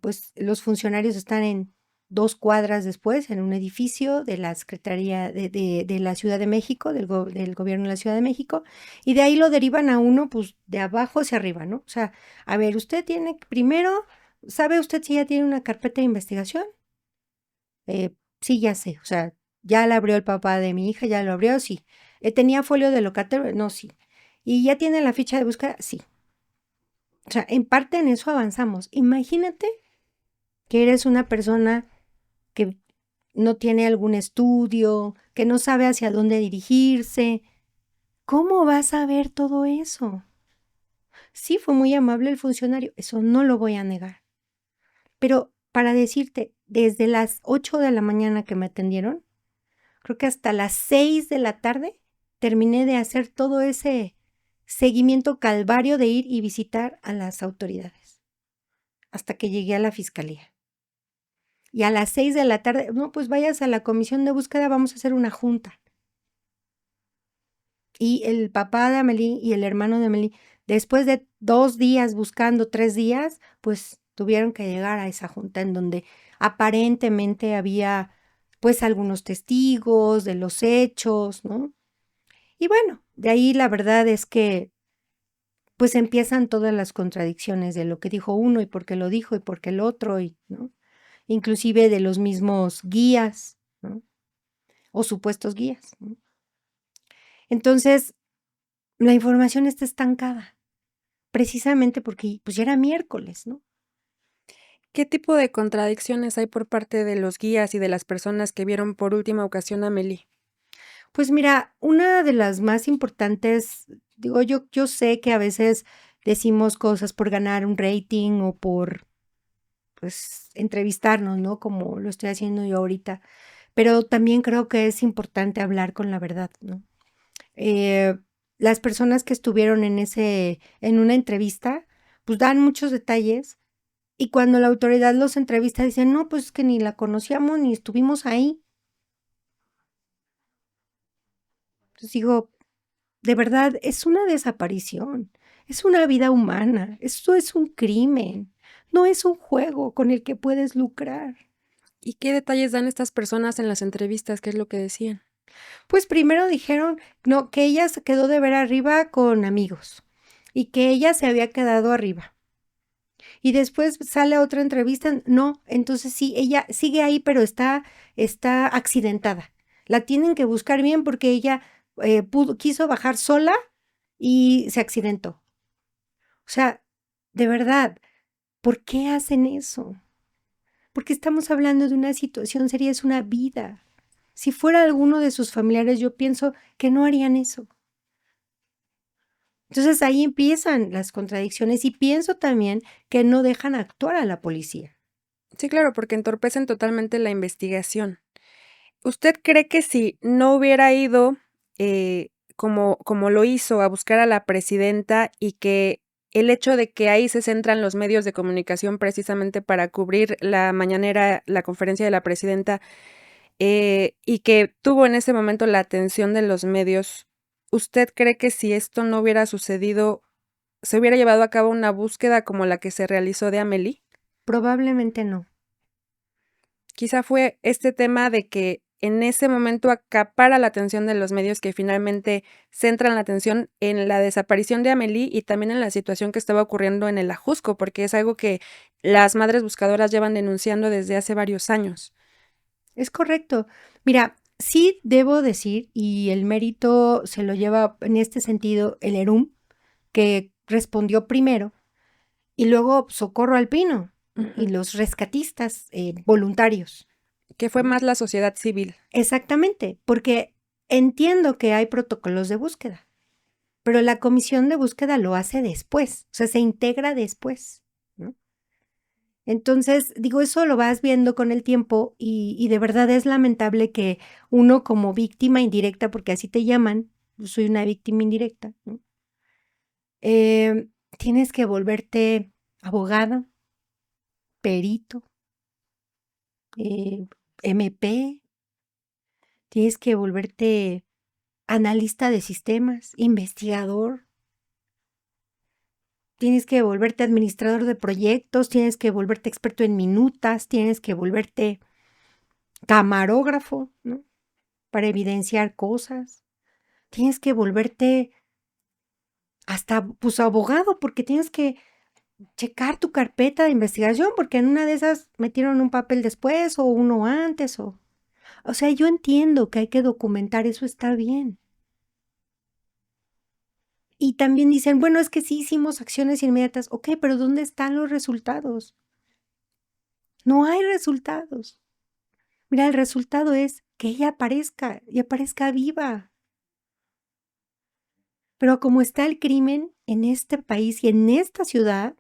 Pues los funcionarios están en 2 cuadras después, en un edificio de la Secretaría de la Ciudad de México, del gobierno de la Ciudad de México, y de ahí lo derivan a uno, pues de abajo hacia arriba, ¿no? O sea, a ver, usted tiene, primero, ¿sabe usted si ya tiene una carpeta de investigación? Sí, ya sé, o sea, ya la abrió el papá de mi hija, ya lo abrió, sí. ¿Tenía folio de locatario? No, sí. ¿Y ya tiene la ficha de búsqueda? Sí. O sea, en parte en eso avanzamos. Imagínate que eres una persona que no tiene algún estudio, que no sabe hacia dónde dirigirse. ¿Cómo vas a ver todo eso? Sí, fue muy amable el funcionario, eso no lo voy a negar. Pero para decirte, desde las 8 de la mañana que me atendieron, creo que hasta las 6 de la tarde terminé de hacer todo ese seguimiento calvario de ir y visitar a las autoridades, hasta que llegué a la fiscalía. Y a las 6 de la tarde, no, pues vayas a la comisión de búsqueda, vamos a hacer una junta. Y el papá de Amelie y el hermano de Amelie, después de 2 días buscando, 3 días, pues tuvieron que llegar a esa junta en donde aparentemente había pues algunos testigos de los hechos, ¿no? Y bueno, de ahí la verdad es que pues empiezan todas las contradicciones de lo que dijo uno y por qué lo dijo y por qué el otro, y, ¿no? Inclusive de los mismos guías, ¿no? O supuestos guías, ¿no? Entonces, la información está estancada, precisamente porque pues ya era miércoles, ¿no? ¿Qué tipo de contradicciones hay por parte de los guías y de las personas que vieron por última ocasión a Amélie? Pues mira, una de las más importantes, digo, yo sé que a veces decimos cosas por ganar un rating o por, pues, entrevistarnos, ¿no? Como lo estoy haciendo yo ahorita, pero también creo que es importante hablar con la verdad, ¿no? Eh, las personas que estuvieron en una entrevista, pues dan muchos detalles y cuando la autoridad los entrevista dicen, no, pues es que ni la conocíamos ni estuvimos ahí. Entonces digo, de verdad, es una desaparición, es una vida humana, esto es un crimen, no es un juego con el que puedes lucrar. ¿Y qué detalles dan estas personas en las entrevistas? ¿Qué es lo que decían? Pues primero dijeron, no, que ella se quedó de ver arriba con amigos y que ella se había quedado arriba. Y después sale otra entrevista, no, entonces sí, ella sigue ahí, pero está accidentada. La tienen que buscar bien porque ella quiso bajar sola y se accidentó. O sea, de verdad, ¿por qué hacen eso? Porque estamos hablando de una situación seria, es una vida. Si fuera alguno de sus familiares, yo pienso que no harían eso. Entonces ahí empiezan las contradicciones y pienso también que no dejan actuar a la policía. Sí, claro, porque entorpecen totalmente la investigación. ¿Usted cree que si no hubiera ido, como lo hizo, a buscar a la presidenta y que el hecho de que ahí se centran los medios de comunicación precisamente para cubrir la mañanera, la conferencia de la presidenta, y que tuvo en ese momento la atención de los medios, ¿usted cree que si esto no hubiera sucedido, se hubiera llevado a cabo una búsqueda como la que se realizó de Amélie? Probablemente no. Quizá fue este tema de que en ese momento acapara la atención de los medios que finalmente centran la atención en la desaparición de Amélie y también en la situación que estaba ocurriendo en el Ajusco, porque es algo que las madres buscadoras llevan denunciando desde hace varios años. Es correcto. Mira, sí debo decir, y el mérito se lo lleva en este sentido el ERUM, que respondió primero, y luego Socorro Alpino y Ujú. los rescatistas voluntarios. Que fue más la sociedad civil. Exactamente, porque entiendo que hay protocolos de búsqueda, pero la comisión de búsqueda lo hace después, o sea, se integra después, ¿no? Entonces, digo, eso lo vas viendo con el tiempo y de verdad es lamentable que uno como víctima indirecta, porque así te llaman, yo soy una víctima indirecta, ¿no? Tienes que volverte abogado, perito, MP, tienes que volverte analista de sistemas, investigador, tienes que volverte administrador de proyectos, tienes que volverte experto en minutas, tienes que volverte camarógrafo, ¿no? Para evidenciar cosas. Tienes que volverte hasta, pues, abogado, porque tienes que checar tu carpeta de investigación, porque en una de esas metieron un papel después o uno antes o sea, yo entiendo que hay que documentar, eso está bien. Y también dicen, bueno, es que sí hicimos acciones inmediatas. Ok, pero ¿dónde están los resultados? No hay resultados. Mira, el resultado es que ella aparezca y aparezca viva. Pero como está el crimen en este país y en esta ciudad,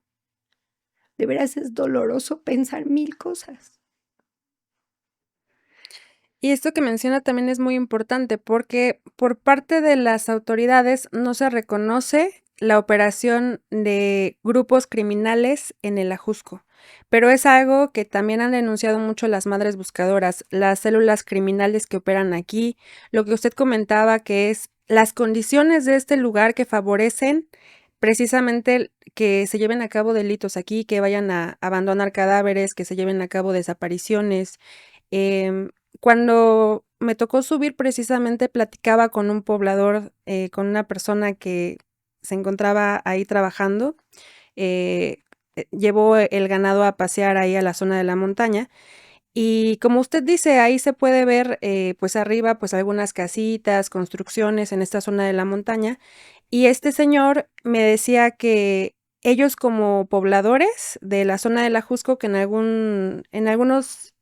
de veras es doloroso pensar mil cosas. Y esto que menciona también es muy importante porque por parte de las autoridades no se reconoce la operación de grupos criminales en el Ajusco, pero es algo que también han denunciado mucho las madres buscadoras, las células criminales que operan aquí, lo que usted comentaba que es las condiciones de este lugar que favorecen precisamente que se lleven a cabo delitos aquí, que vayan a abandonar cadáveres, que se lleven a cabo desapariciones. Em, Cuando me tocó subir, precisamente platicaba con un poblador, con una persona que se encontraba ahí trabajando, eh, llevó el ganado a pasear ahí a la zona de la montaña, y como usted dice, ahí se puede ver, pues, arriba, pues, algunas casitas, construcciones en esta zona de la montaña, y este señor me decía que ellos como pobladores de la zona del Ajusco, que en algunos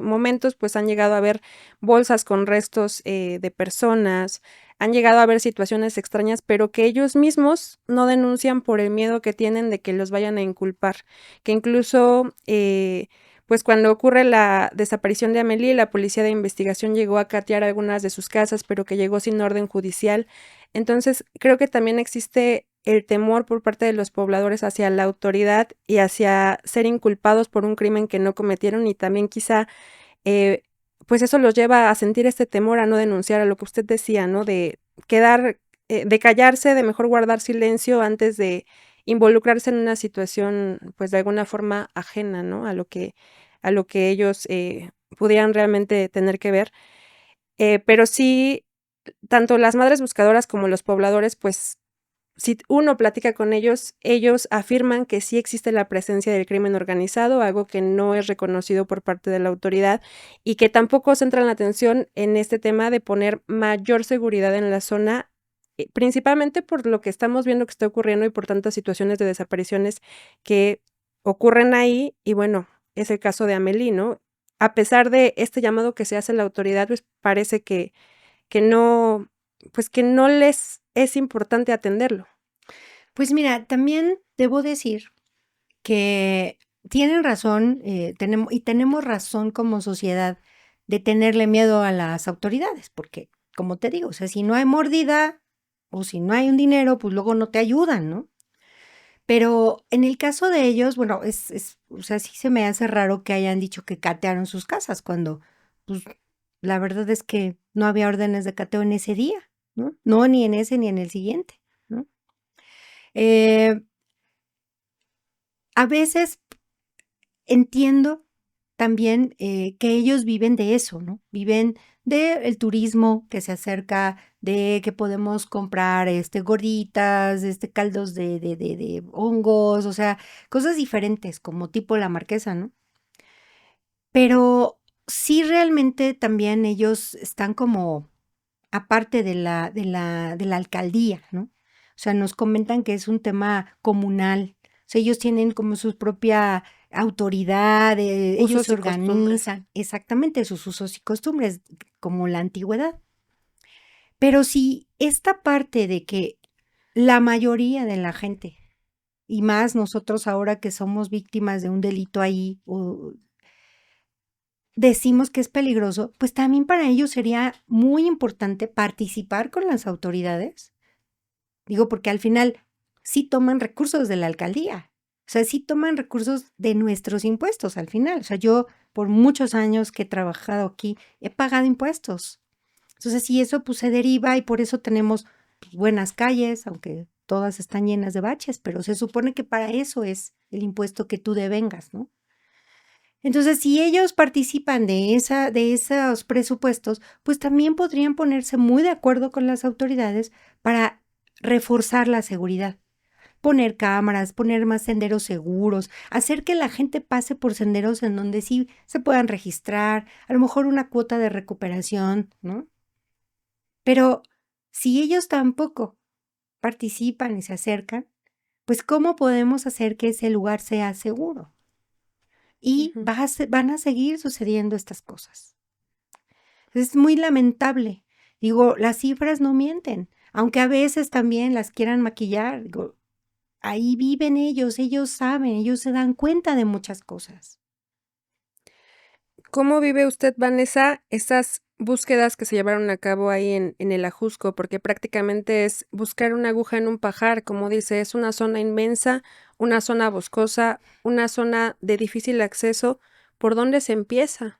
momentos pues han llegado a ver bolsas con restos de personas, han llegado a ver situaciones extrañas, pero que ellos mismos no denuncian por el miedo que tienen de que los vayan a inculpar, que incluso pues cuando ocurre la desaparición de Amelie, la policía de investigación llegó a catear algunas de sus casas, pero que llegó sin orden judicial. Entonces, creo que también existe el temor por parte de los pobladores hacia la autoridad y hacia ser inculpados por un crimen que no cometieron, y también quizá, eh, pues eso los lleva a sentir este temor a no denunciar, a lo que usted decía, ¿no? De quedar, de callarse, de mejor guardar silencio antes de involucrarse en una situación, pues de alguna forma ajena, ¿no? A lo que ellos pudieran realmente tener que ver. Pero sí, tanto las madres buscadoras como los pobladores, pues si uno platica con ellos, ellos afirman que sí existe la presencia del crimen organizado, algo que no es reconocido por parte de la autoridad, y que tampoco centran la atención en este tema de poner mayor seguridad en la zona, principalmente por lo que estamos viendo que está ocurriendo y por tantas situaciones de desapariciones que ocurren ahí. Y bueno, es el caso de Amelie, ¿no? A pesar de este llamado que se hace a la autoridad, pues parece que no, pues que no les es importante atenderlo. Pues mira, también debo decir que tienen razón, tenemos razón como sociedad de tenerle miedo a las autoridades, porque, como te digo, o sea, si no hay mordida o si no hay un dinero, pues luego no te ayudan, ¿no? Pero en el caso de ellos, bueno, o sea, sí se me hace raro que hayan dicho que catearon sus casas cuando, pues, la verdad es que no había órdenes de cateo en ese día, ¿no? No, ni en ese ni en el siguiente, ¿no? Eh, a veces entiendo también que ellos viven de eso, ¿no? Viven del turismo que se acerca, de que podemos comprar gorditas, caldos de hongos, o sea, cosas diferentes, como tipo la marquesa, ¿no? Pero sí realmente también ellos están como aparte de la alcaldía, ¿no? O sea, nos comentan que es un tema comunal. O sea, ellos tienen como su propia autoridad, ellos Usos se y costumbres. organizan, exactamente, sus usos y costumbres, como la antigüedad. Pero si esta parte de que la mayoría de la gente, y más nosotros ahora que somos víctimas de un delito ahí, o decimos que es peligroso, pues también para ellos sería muy importante participar con las autoridades. Digo, porque al final sí toman recursos de la alcaldía, o sea, sí toman recursos de nuestros impuestos al final. O sea, yo por muchos años que he trabajado aquí he pagado impuestos. Entonces, sí, eso pues se deriva y por eso tenemos pues, buenas calles, aunque todas están llenas de baches, pero se supone que para eso es el impuesto que tú devengas, ¿no? Entonces, si ellos participan de esos presupuestos, pues también podrían ponerse muy de acuerdo con las autoridades para reforzar la seguridad, poner cámaras, poner más senderos seguros, hacer que la gente pase por senderos en donde sí se puedan registrar, a lo mejor una cuota de recuperación, ¿no? Pero si ellos tampoco participan y se acercan, pues ¿cómo podemos hacer que ese lugar sea seguro? Y Ujú. van a seguir sucediendo estas cosas. Es muy lamentable. Digo, las cifras no mienten, aunque a veces también las quieran maquillar. Digo, ahí viven ellos saben, ellos se dan cuenta de muchas cosas. ¿Cómo vive usted, Vanessa, esas búsquedas que se llevaron a cabo ahí en el Ajusco? Porque prácticamente es buscar una aguja en un pajar, como dice, es una zona inmensa, una zona boscosa, una zona de difícil acceso. ¿Por dónde se empieza?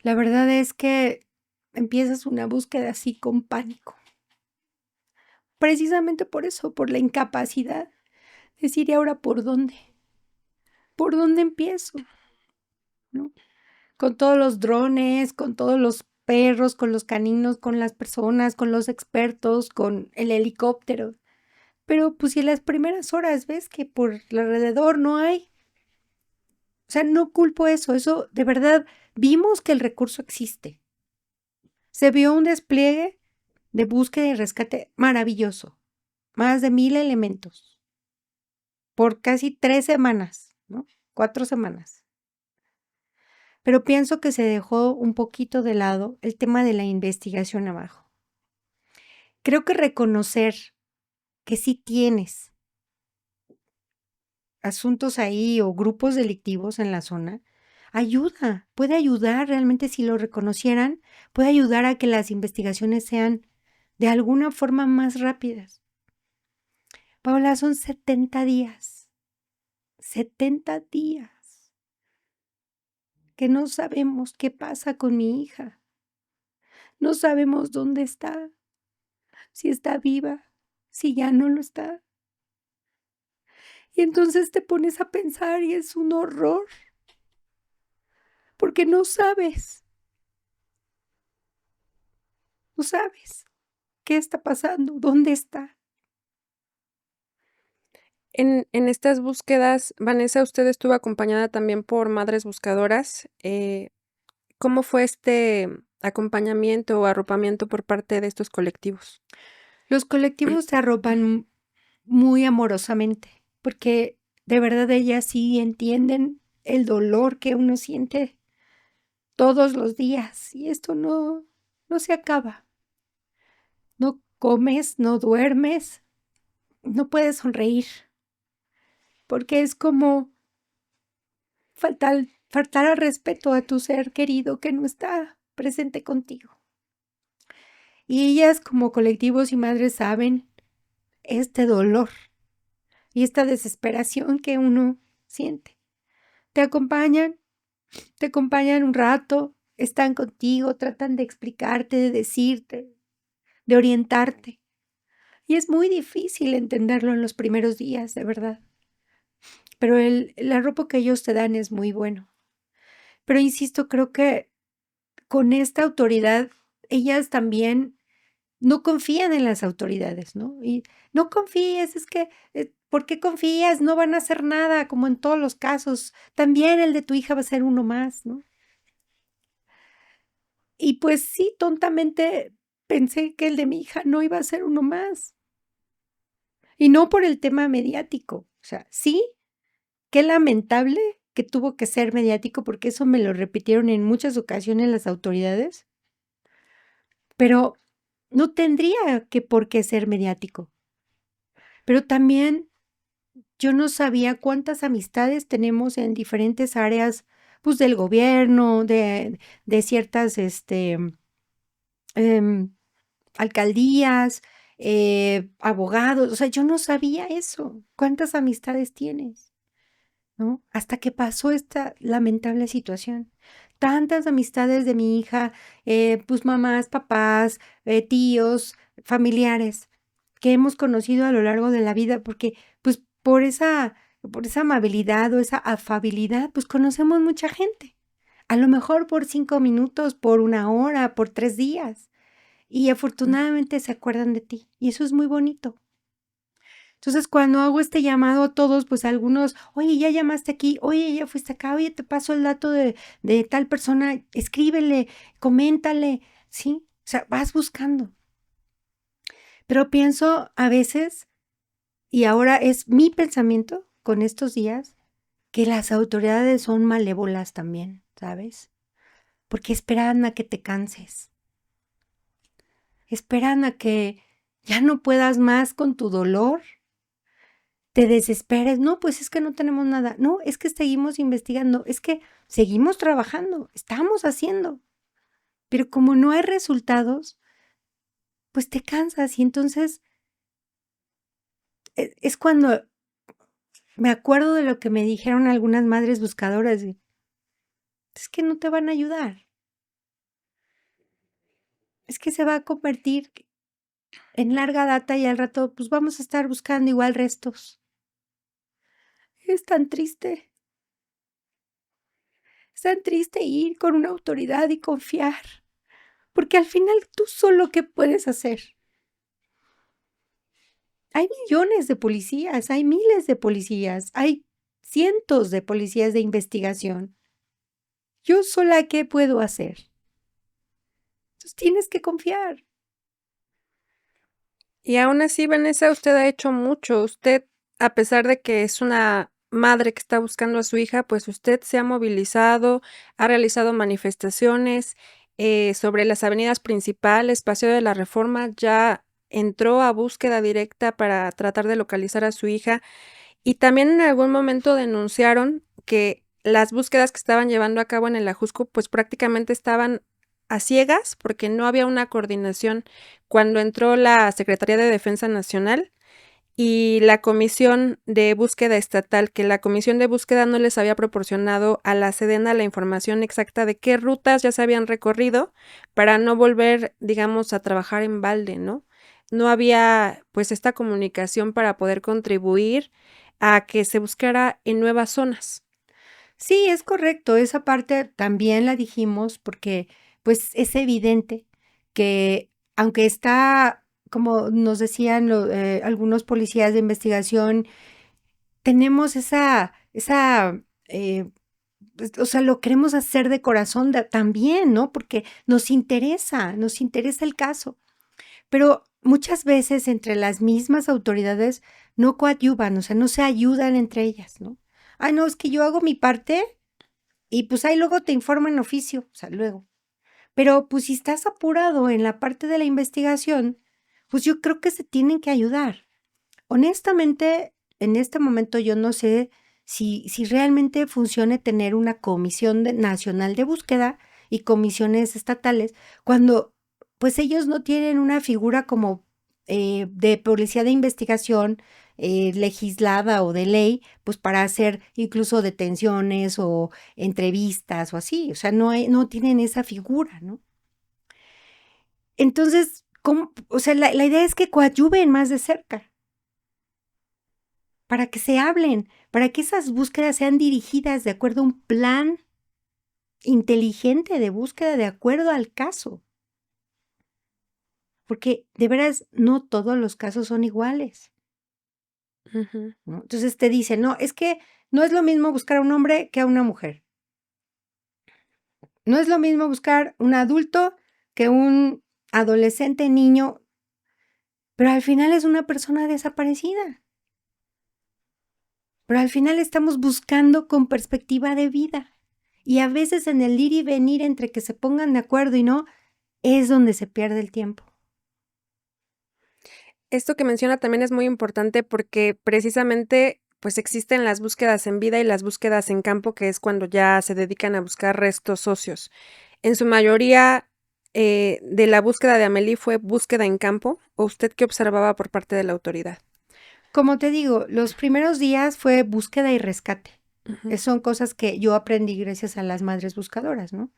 La verdad es que empiezas una búsqueda así con pánico. Precisamente por eso, por la incapacidad. Decir, ¿y ahora por dónde? ¿Por dónde empiezo? ¿No? Con todos los drones, con todos los perros, con los caninos, con las personas, con los expertos, con el helicóptero. Pero pues si en las primeras horas ves que por alrededor no hay, o sea, no culpo eso de verdad vimos que el recurso existe. Se vio un despliegue de búsqueda y rescate maravilloso, más de 1000 elementos. por casi 3 semanas, ¿no? 4 semanas. Pero pienso que se dejó un poquito de lado el tema de la investigación abajo. Creo que reconocer que sí tienes asuntos ahí o grupos delictivos en la zona ayuda, puede ayudar realmente si lo reconocieran, puede ayudar a que las investigaciones sean de alguna forma más rápidas. Paola, son 70 días, 70 días que no sabemos qué pasa con mi hija, no sabemos dónde está, si está viva, si ya no lo está. Y entonces te pones a pensar y es un horror, porque no sabes qué está pasando, dónde está. En estas búsquedas, Vanessa, usted estuvo acompañada también por Madres Buscadoras. ¿Cómo fue este acompañamiento o arropamiento por parte de estos colectivos? Los colectivos te arropan muy amorosamente, porque de verdad ellas sí entienden el dolor que uno siente todos los días y esto no se acaba. No comes, no duermes, no puedes sonreír, porque es como faltar al respeto a tu ser querido que no está presente contigo. Y ellas como colectivos y madres saben este dolor y esta desesperación que uno siente. Te acompañan un rato, están contigo, tratan de explicarte, de decirte, de orientarte. Y es muy difícil entenderlo en los primeros días, de verdad. Pero el arropo que ellos te dan es muy bueno. Pero insisto, creo que con esta autoridad, ellas también no confían en las autoridades, ¿no? Y no confíes, es que, ¿por qué confías? No van a hacer nada, como en todos los casos. También el de tu hija va a ser uno más, ¿no? Y pues sí, tontamente pensé que el de mi hija no iba a ser uno más. Y no por el tema mediático. O sea, sí, qué lamentable que tuvo que ser mediático, porque eso me lo repitieron en muchas ocasiones las autoridades. Pero no tendría que por qué ser mediático. Pero también yo no sabía cuántas amistades tenemos en diferentes áreas, pues del gobierno, de ciertas alcaldías, abogados. O sea, yo no sabía eso. ¿Cuántas amistades tienes? ¿No? Hasta que pasó esta lamentable situación. Tantas amistades de mi hija, pues mamás, papás, tíos, familiares que hemos conocido a lo largo de la vida, porque pues por esa amabilidad o esa afabilidad, pues conocemos mucha gente. A lo mejor por 5 minutos, por 1 hora, por 3 días. Y afortunadamente se acuerdan de ti. Y eso es muy bonito. Entonces, cuando hago este llamado a todos, pues algunos, oye, ya llamaste aquí, oye, ya fuiste acá, oye, te paso el dato de tal persona, escríbele, coméntale, ¿sí? O sea, vas buscando. Pero pienso a veces, y ahora es mi pensamiento con estos días, que las autoridades son malévolas también, ¿sabes? Porque esperan a que te canses. Esperan a que ya no puedas más con tu dolor. Te desesperes, no, pues es que no tenemos nada, no, es que seguimos investigando, es que seguimos trabajando, estamos haciendo, pero como no hay resultados, pues te cansas y entonces es cuando me acuerdo de lo que me dijeron algunas madres buscadoras, es que no te van a ayudar, es que se va a convertir en larga data y al rato pues vamos a estar buscando igual restos. Es tan triste. Es tan triste ir con una autoridad y confiar. Porque al final tú solo qué puedes hacer. Hay millones de policías, hay miles de policías, hay cientos de policías de investigación. ¿Yo sola qué puedo hacer? Entonces tienes que confiar. Y aún así, Vanessa, usted ha hecho mucho. Usted a pesar de que es una madre que está buscando a su hija, pues usted se ha movilizado, ha realizado manifestaciones sobre las avenidas principales, Paseo de la Reforma, ya entró a búsqueda directa para tratar de localizar a su hija y también en algún momento denunciaron que las búsquedas que estaban llevando a cabo en el Ajusco, pues prácticamente estaban a ciegas porque no había una coordinación cuando entró la Secretaría de Defensa Nacional y la Comisión de Búsqueda Estatal, que la Comisión de Búsqueda no les había proporcionado a la Sedena la información exacta de qué rutas ya se habían recorrido para no volver, digamos, a trabajar en balde, ¿no? No había, pues, esta comunicación para poder contribuir a que se buscara en nuevas zonas. Sí, es correcto, esa parte también la dijimos porque, pues, es evidente que aunque está, como nos decían algunos policías de investigación, tenemos pues, o sea, lo queremos hacer de corazón también, ¿no? Porque nos interesa el caso. Pero muchas veces entre las mismas autoridades no coadyuvan, o sea, no se ayudan entre ellas, ¿no? Ay, no, es que yo hago mi parte y pues ahí luego te informo en oficio, o sea, luego. Pero pues si estás apurado en la parte de la investigación, pues yo creo que se tienen que ayudar. Honestamente, en este momento yo no sé si realmente funcione tener una comisión nacional de búsqueda y comisiones estatales cuando pues ellos no tienen una figura como de policía de investigación legislada o de ley, pues para hacer incluso detenciones o entrevistas o así, o sea, no tienen esa figura, ¿no? Entonces, ¿cómo? O sea, la idea es que coadyuven más de cerca para que se hablen, para que esas búsquedas sean dirigidas de acuerdo a un plan inteligente de búsqueda de acuerdo al caso. Porque de veras no todos los casos son iguales, Ujú. ¿no? Entonces te dicen, no, es que no es lo mismo buscar a un hombre que a una mujer. No es lo mismo buscar un adulto que un adolescente, niño, pero al final es una persona desaparecida. Pero al final estamos buscando con perspectiva de vida. Y a veces en el ir y venir entre que se pongan de acuerdo y no, es donde se pierde el tiempo. Esto que menciona también es muy importante porque precisamente, pues existen las búsquedas en vida y las búsquedas en campo, que es cuando ya se dedican a buscar restos óseos. En su mayoría, de la búsqueda de Amélie fue búsqueda en campo, ¿o usted qué observaba por parte de la autoridad? Como te digo, los primeros días fue búsqueda y rescate. Ujú. Son cosas que yo aprendí gracias a las madres buscadoras, ¿no?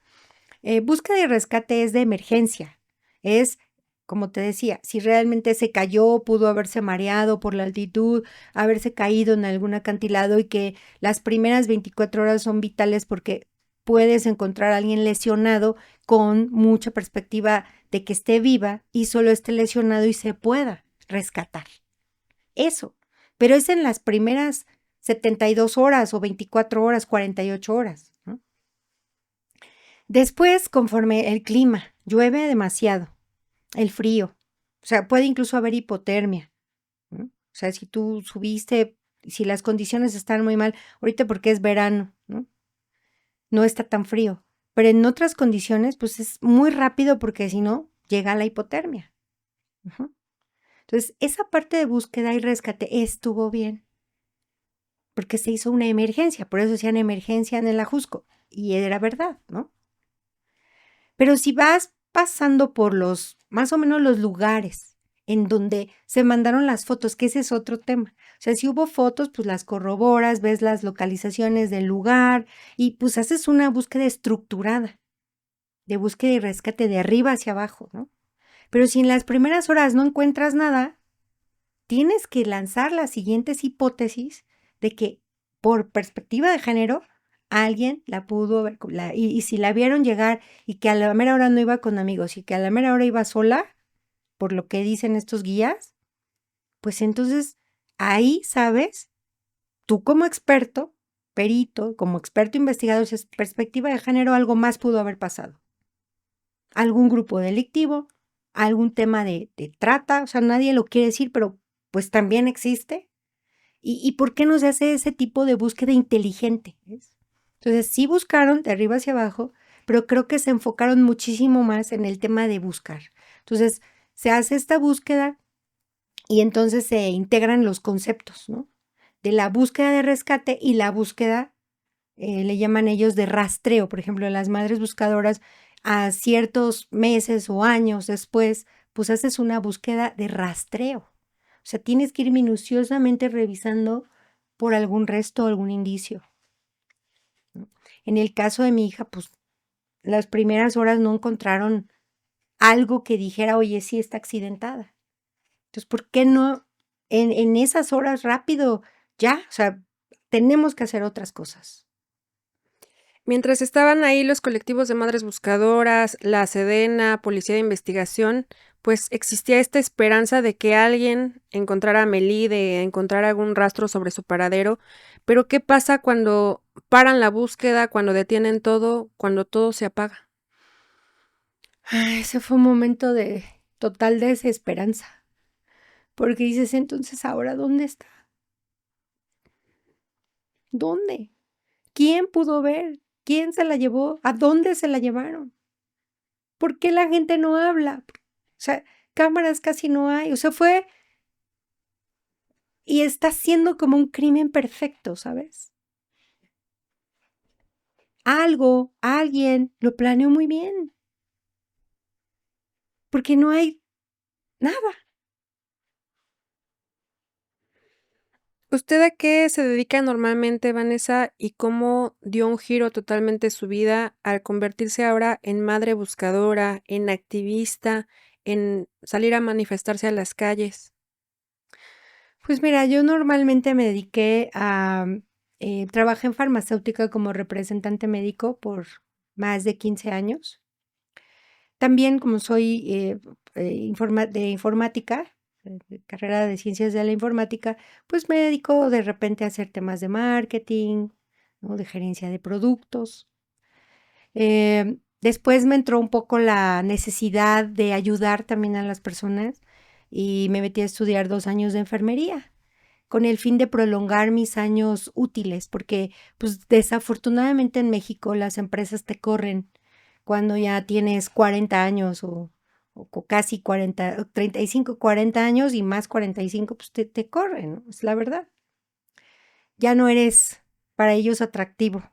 Búsqueda y rescate es de emergencia. Es, como te decía, si realmente se cayó, pudo haberse mareado por la altitud, haberse caído en algún acantilado y que las primeras 24 horas son vitales porque puedes encontrar a alguien lesionado con mucha perspectiva de que esté viva y solo esté lesionado y se pueda rescatar. Eso. Pero es en las primeras 72 horas o 24 horas, 48 horas, ¿no? Después, conforme el clima, llueve demasiado, el frío, o sea, puede incluso haber hipotermia, ¿no? O sea, si tú subiste, si las condiciones están muy mal, ahorita porque es verano, ¿no? No está tan frío, pero en otras condiciones, pues es muy rápido porque si no, llega la hipotermia. Ujú. Entonces, esa parte de búsqueda y rescate estuvo bien, porque se hizo una emergencia, por eso decían emergencia en el Ajusco, y era verdad, ¿no? Pero si vas pasando por más o menos los lugares en donde se mandaron las fotos, que ese es otro tema. O sea, si hubo fotos, pues las corroboras, ves las localizaciones del lugar y pues haces una búsqueda estructurada, de búsqueda y rescate de arriba hacia abajo, ¿no? Pero si en las primeras horas no encuentras nada, tienes que lanzar las siguientes hipótesis de que por perspectiva de género alguien la pudo haber, y si la vieron llegar y que a la mera hora no iba con amigos y que a la mera hora iba sola, por lo que dicen estos guías, pues entonces ahí sabes, tú como experto, perito, como experto investigador, si es perspectiva de género, algo más pudo haber pasado. Algún grupo delictivo, algún tema de trata, o sea, nadie lo quiere decir, pero pues también existe. ¿Y por qué no se hace ese tipo de búsqueda inteligente? ¿Ves? Entonces, sí buscaron de arriba hacia abajo, pero creo que se enfocaron muchísimo más en el tema de buscar. Entonces, se hace esta búsqueda y entonces se integran los conceptos, ¿no? De la búsqueda de rescate y la búsqueda, le llaman ellos de rastreo. Por ejemplo, las madres buscadoras a ciertos meses o años después, pues haces una búsqueda de rastreo. O sea, tienes que ir minuciosamente revisando por algún resto o algún indicio, ¿no? En el caso de mi hija, pues las primeras horas no encontraron algo que dijera, oye, sí está accidentada. Entonces, ¿por qué no en esas horas rápido ya? O sea, tenemos que hacer otras cosas. Mientras estaban ahí los colectivos de madres buscadoras, la Sedena, Policía de Investigación, pues existía esta esperanza de que alguien encontrara a Amélie, de encontrar algún rastro sobre su paradero. Pero ¿qué pasa cuando paran la búsqueda, cuando detienen todo, cuando todo se apaga? Ese fue un momento de total desesperanza, porque dices, entonces, ¿ahora dónde está? ¿Dónde? ¿Quién pudo ver? ¿Quién se la llevó? ¿A dónde se la llevaron? ¿Por qué la gente no habla? O sea, cámaras casi no hay. O sea, fue y está siendo como un crimen perfecto, ¿sabes? Alguien lo planeó muy bien, porque no hay nada. ¿Usted a qué se dedica normalmente, Vanessa, y cómo dio un giro totalmente su vida al convertirse ahora en madre buscadora, en activista, en salir a manifestarse a las calles? Pues mira, yo normalmente me dediqué a, trabajé en farmacéutica como representante médico por más de 15 años. También como soy de informática, de carrera de ciencias de la informática, pues me dedico de repente a hacer temas de marketing, ¿no? De gerencia de productos. Después me entró un poco la necesidad de ayudar también a las personas y me metí a estudiar 2 años de enfermería con el fin de prolongar mis años útiles, porque pues desafortunadamente en México las empresas te corren cuando ya tienes 40 años o casi 40, 35, 40 años y más 45, pues te corren, ¿no? Es la verdad. Ya no eres para ellos atractivo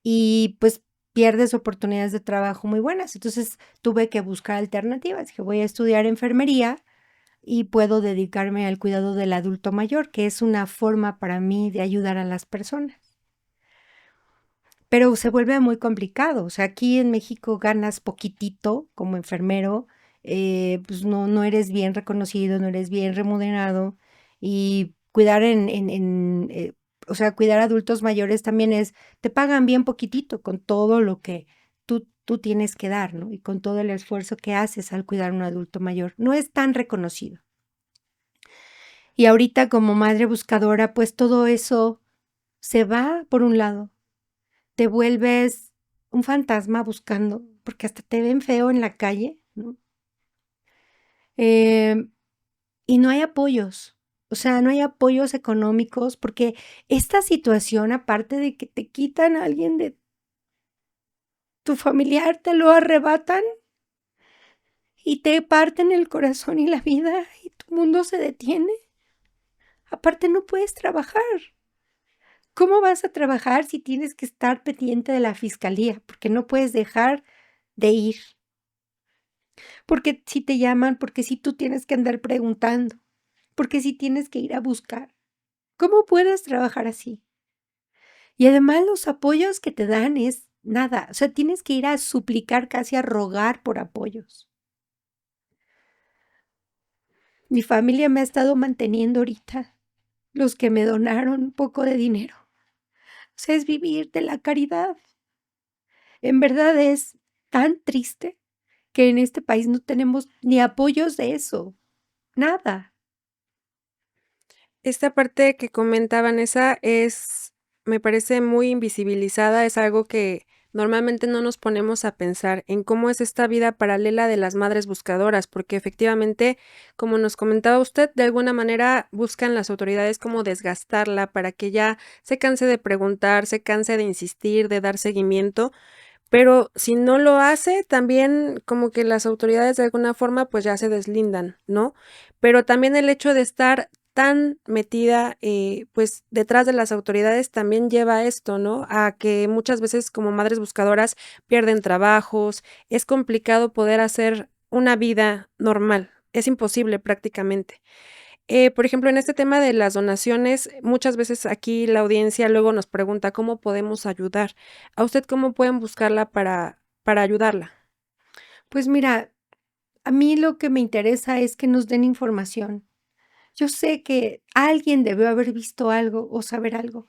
y pues pierdes oportunidades de trabajo muy buenas. Entonces tuve que buscar alternativas. Dije, voy a estudiar enfermería y puedo dedicarme al cuidado del adulto mayor, que es una forma para mí de ayudar a las personas. Pero se vuelve muy complicado. O sea, aquí en México ganas poquitito como enfermero, pues no eres bien reconocido, no eres bien remunerado y cuidar o sea, cuidar a adultos mayores también te pagan bien poquitito con todo lo que tú tienes que dar, ¿no? Y con todo el esfuerzo que haces al cuidar a un adulto mayor. No es tan reconocido. Y ahorita como madre buscadora, pues todo eso se va por un lado. Te vuelves un fantasma buscando, porque hasta te ven feo en la calle, ¿no? Em, y no hay apoyos, o sea, no hay apoyos económicos, porque esta situación, aparte de que te quitan a alguien de tu familiar, te lo arrebatan y te parten el corazón y la vida y tu mundo se detiene. Aparte no puedes trabajar. ¿Cómo vas a trabajar si tienes que estar pendiente de la fiscalía? Porque no puedes dejar de ir. Porque si te llaman, porque si tú tienes que andar preguntando, porque si tienes que ir a buscar. ¿Cómo puedes trabajar así? Y además los apoyos que te dan es nada. O sea, tienes que ir a suplicar, casi a rogar por apoyos. Mi familia me ha estado manteniendo ahorita. Los que me donaron un poco de dinero. O sea, es vivir de la caridad. En verdad es tan triste que en este país no tenemos ni apoyos de eso, nada. Esta parte que comenta Vanessa me parece muy invisibilizada, es algo que normalmente no nos ponemos a pensar en cómo es esta vida paralela de las madres buscadoras, porque efectivamente, como nos comentaba usted, de alguna manera buscan las autoridades como desgastarla para que ya se canse de preguntar, se canse de insistir, de dar seguimiento, pero si no lo hace, también como que las autoridades de alguna forma, pues, ya se deslindan, ¿no? Pero también el hecho de estar tan metida, pues, detrás de las autoridades también lleva a esto, ¿no? A que muchas veces como madres buscadoras pierden trabajos, es complicado poder hacer una vida normal, es imposible prácticamente. Por ejemplo, en este tema de las donaciones, muchas veces aquí la audiencia luego nos pregunta cómo podemos ayudar. ¿A usted cómo pueden buscarla para ayudarla? Pues mira, a mí lo que me interesa es que nos den información. Yo sé que alguien debió haber visto algo o saber algo.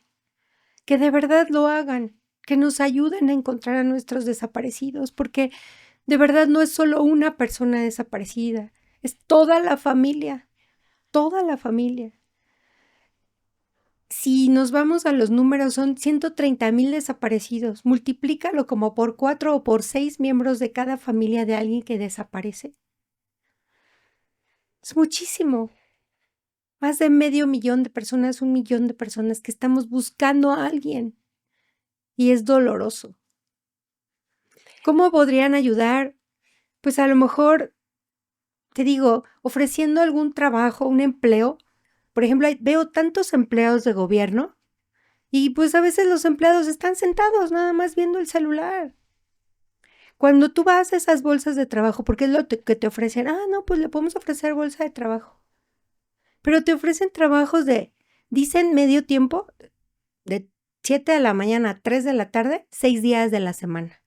Que de verdad lo hagan, que nos ayuden a encontrar a nuestros desaparecidos, porque de verdad no es solo una persona desaparecida, es toda la familia, toda la familia. Si nos vamos a los números, son 130,000 desaparecidos. Multiplícalo como por 4 o por 6 miembros de cada familia de alguien que desaparece. Es muchísimo. Más de 500,000 de personas, 1,000,000 de personas que estamos buscando a alguien. Y es doloroso. ¿Cómo podrían ayudar? Pues a lo mejor, te digo, ofreciendo algún trabajo, un empleo. Por ejemplo, veo tantos empleados de gobierno y pues a veces los empleados están sentados nada más viendo el celular. Cuando tú vas a esas bolsas de trabajo, porque es lo que te ofrecen, no, pues le podemos ofrecer bolsa de trabajo. Pero te ofrecen trabajos dicen medio tiempo, de 7 de la mañana a 3 de la tarde, 6 días de la semana.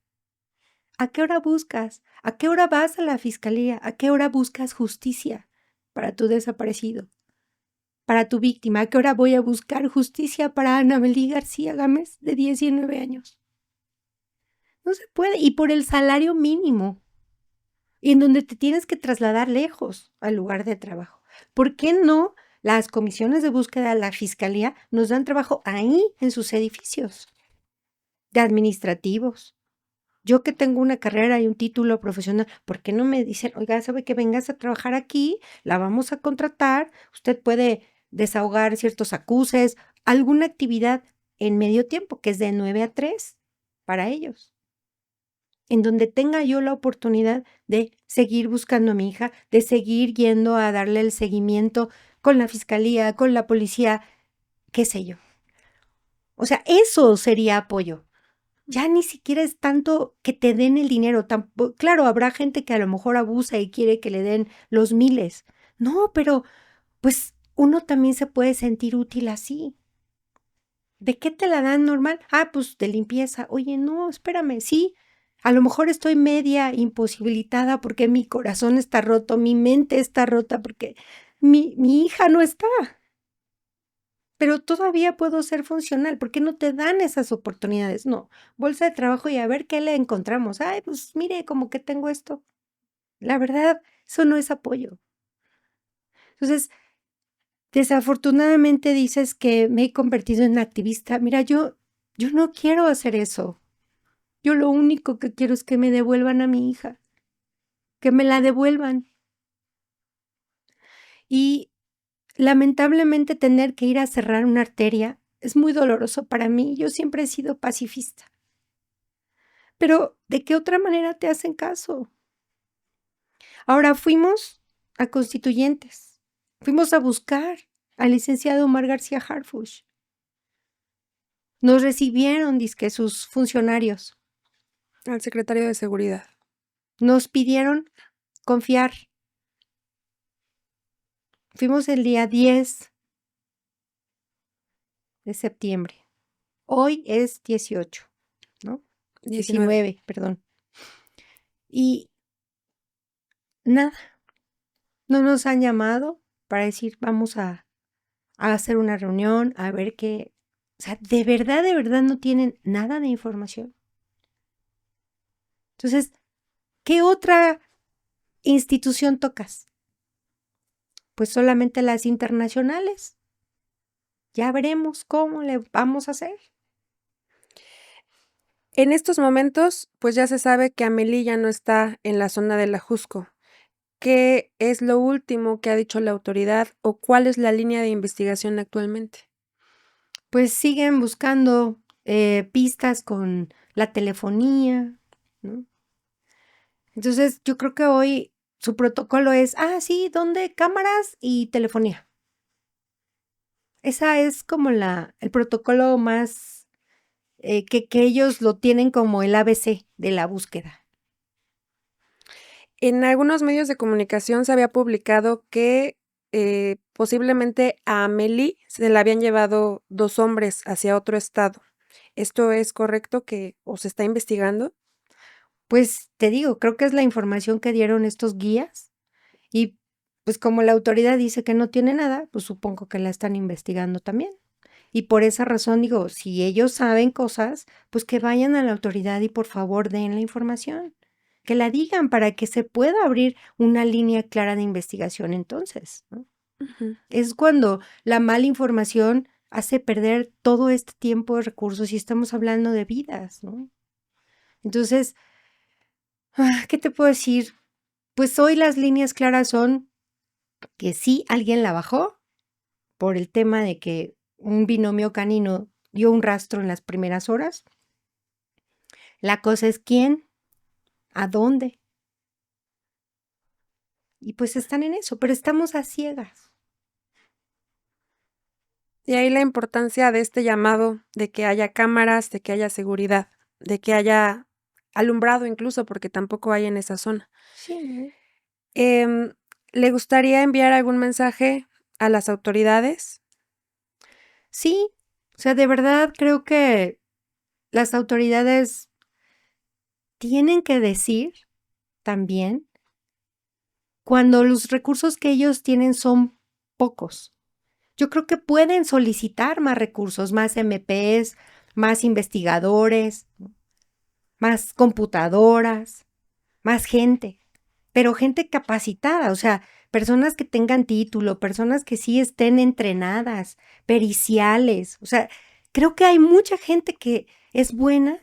¿A qué hora buscas? ¿A qué hora vas a la fiscalía? ¿A qué hora buscas justicia para tu desaparecido? Para tu víctima. ¿A qué hora voy a buscar justicia para Anabelí García Gámez, de 19 años? No se puede. Y por el salario mínimo. Y en donde te tienes que trasladar lejos al lugar de trabajo. ¿Por qué no las comisiones de búsqueda de la fiscalía nos dan trabajo ahí en sus edificios de administrativos? Yo que tengo una carrera y un título profesional, ¿por qué no me dicen, oiga, sabe que vengas a trabajar aquí, la vamos a contratar, usted puede desahogar ciertos acuses, alguna actividad en medio tiempo, que es de 9 a 3 para ellos, en donde tenga yo la oportunidad de seguir buscando a mi hija, de seguir yendo a darle el seguimiento con la fiscalía, con la policía, qué sé yo. O sea, eso sería apoyo. Ya ni siquiera es tanto que te den el dinero. Claro, habrá gente que a lo mejor abusa y quiere que le den los miles. No, pero pues uno también se puede sentir útil así. ¿De qué te la dan normal? Pues de limpieza. Oye, no, espérame, sí. A lo mejor estoy media imposibilitada porque mi corazón está roto, mi mente está rota porque mi hija no está. Pero todavía puedo ser funcional. ¿Por qué no te dan esas oportunidades? No, bolsa de trabajo y a ver qué le encontramos. Pues mire, como que tengo esto. La verdad, eso no es apoyo. Entonces, desafortunadamente dices que me he convertido en activista. Mira, yo no quiero hacer eso. Yo lo único que quiero es que me devuelvan a mi hija, que me la devuelvan. Y lamentablemente tener que ir a cerrar una arteria es muy doloroso para mí. Yo siempre he sido pacifista. Pero, ¿de qué otra manera te hacen caso? Ahora fuimos a Constituyentes, fuimos a buscar al licenciado Omar García Harfuch. Nos recibieron, dizque sus funcionarios. Al secretario de Seguridad. Nos pidieron confiar. Fuimos el día 10 de septiembre. Hoy es 18, ¿no? 19, perdón. Y nada, no nos han llamado para decir vamos a hacer una reunión, a ver qué. O sea, de verdad no tienen nada de información. Entonces, ¿qué otra institución tocas? Pues solamente las internacionales. Ya veremos cómo le vamos a hacer. En estos momentos, pues ya se sabe que Amelie ya no está en la zona del Ajusco. ¿Qué es lo último que ha dicho la autoridad o cuál es la línea de investigación actualmente? Pues siguen buscando pistas con la telefonía, ¿no? Entonces, yo creo que hoy su protocolo es, sí, ¿dónde? Cámaras y telefonía. Esa es como el protocolo más que ellos lo tienen como el ABC de la búsqueda. En algunos medios de comunicación se había publicado que posiblemente a Amelie se la habían llevado 2 hombres hacia otro estado. ¿Esto es correcto o se está investigando? Pues te digo, creo que es la información que dieron estos guías y pues como la autoridad dice que no tiene nada, pues supongo que la están investigando también. Y por esa razón digo, si ellos saben cosas, pues que vayan a la autoridad y por favor den la información, que la digan para que se pueda abrir una línea clara de investigación entonces, ¿no? Ujú. Es cuando la mala información hace perder todo este tiempo de recursos y estamos hablando de vidas, ¿no? Entonces, ¿qué te puedo decir? Pues hoy las líneas claras son que sí, alguien la bajó por el tema de que un binomio canino dio un rastro en las primeras horas. La cosa es quién, a dónde. Y pues están en eso, pero estamos a ciegas. Y ahí la importancia de este llamado, de que haya cámaras, de que haya seguridad, de que haya alumbrado incluso, porque tampoco hay en esa zona. Sí, Em, ¿Le gustaría enviar algún mensaje a las autoridades? sí, o sea, de verdad creo que las autoridades tienen que decir también cuando los recursos que ellos tienen son pocos. Yo creo que pueden solicitar más recursos, más MPs, más investigadores, más computadoras, más gente, pero gente capacitada, o sea, personas que tengan título, personas que sí estén entrenadas, periciales, o sea, creo que hay mucha gente que es buena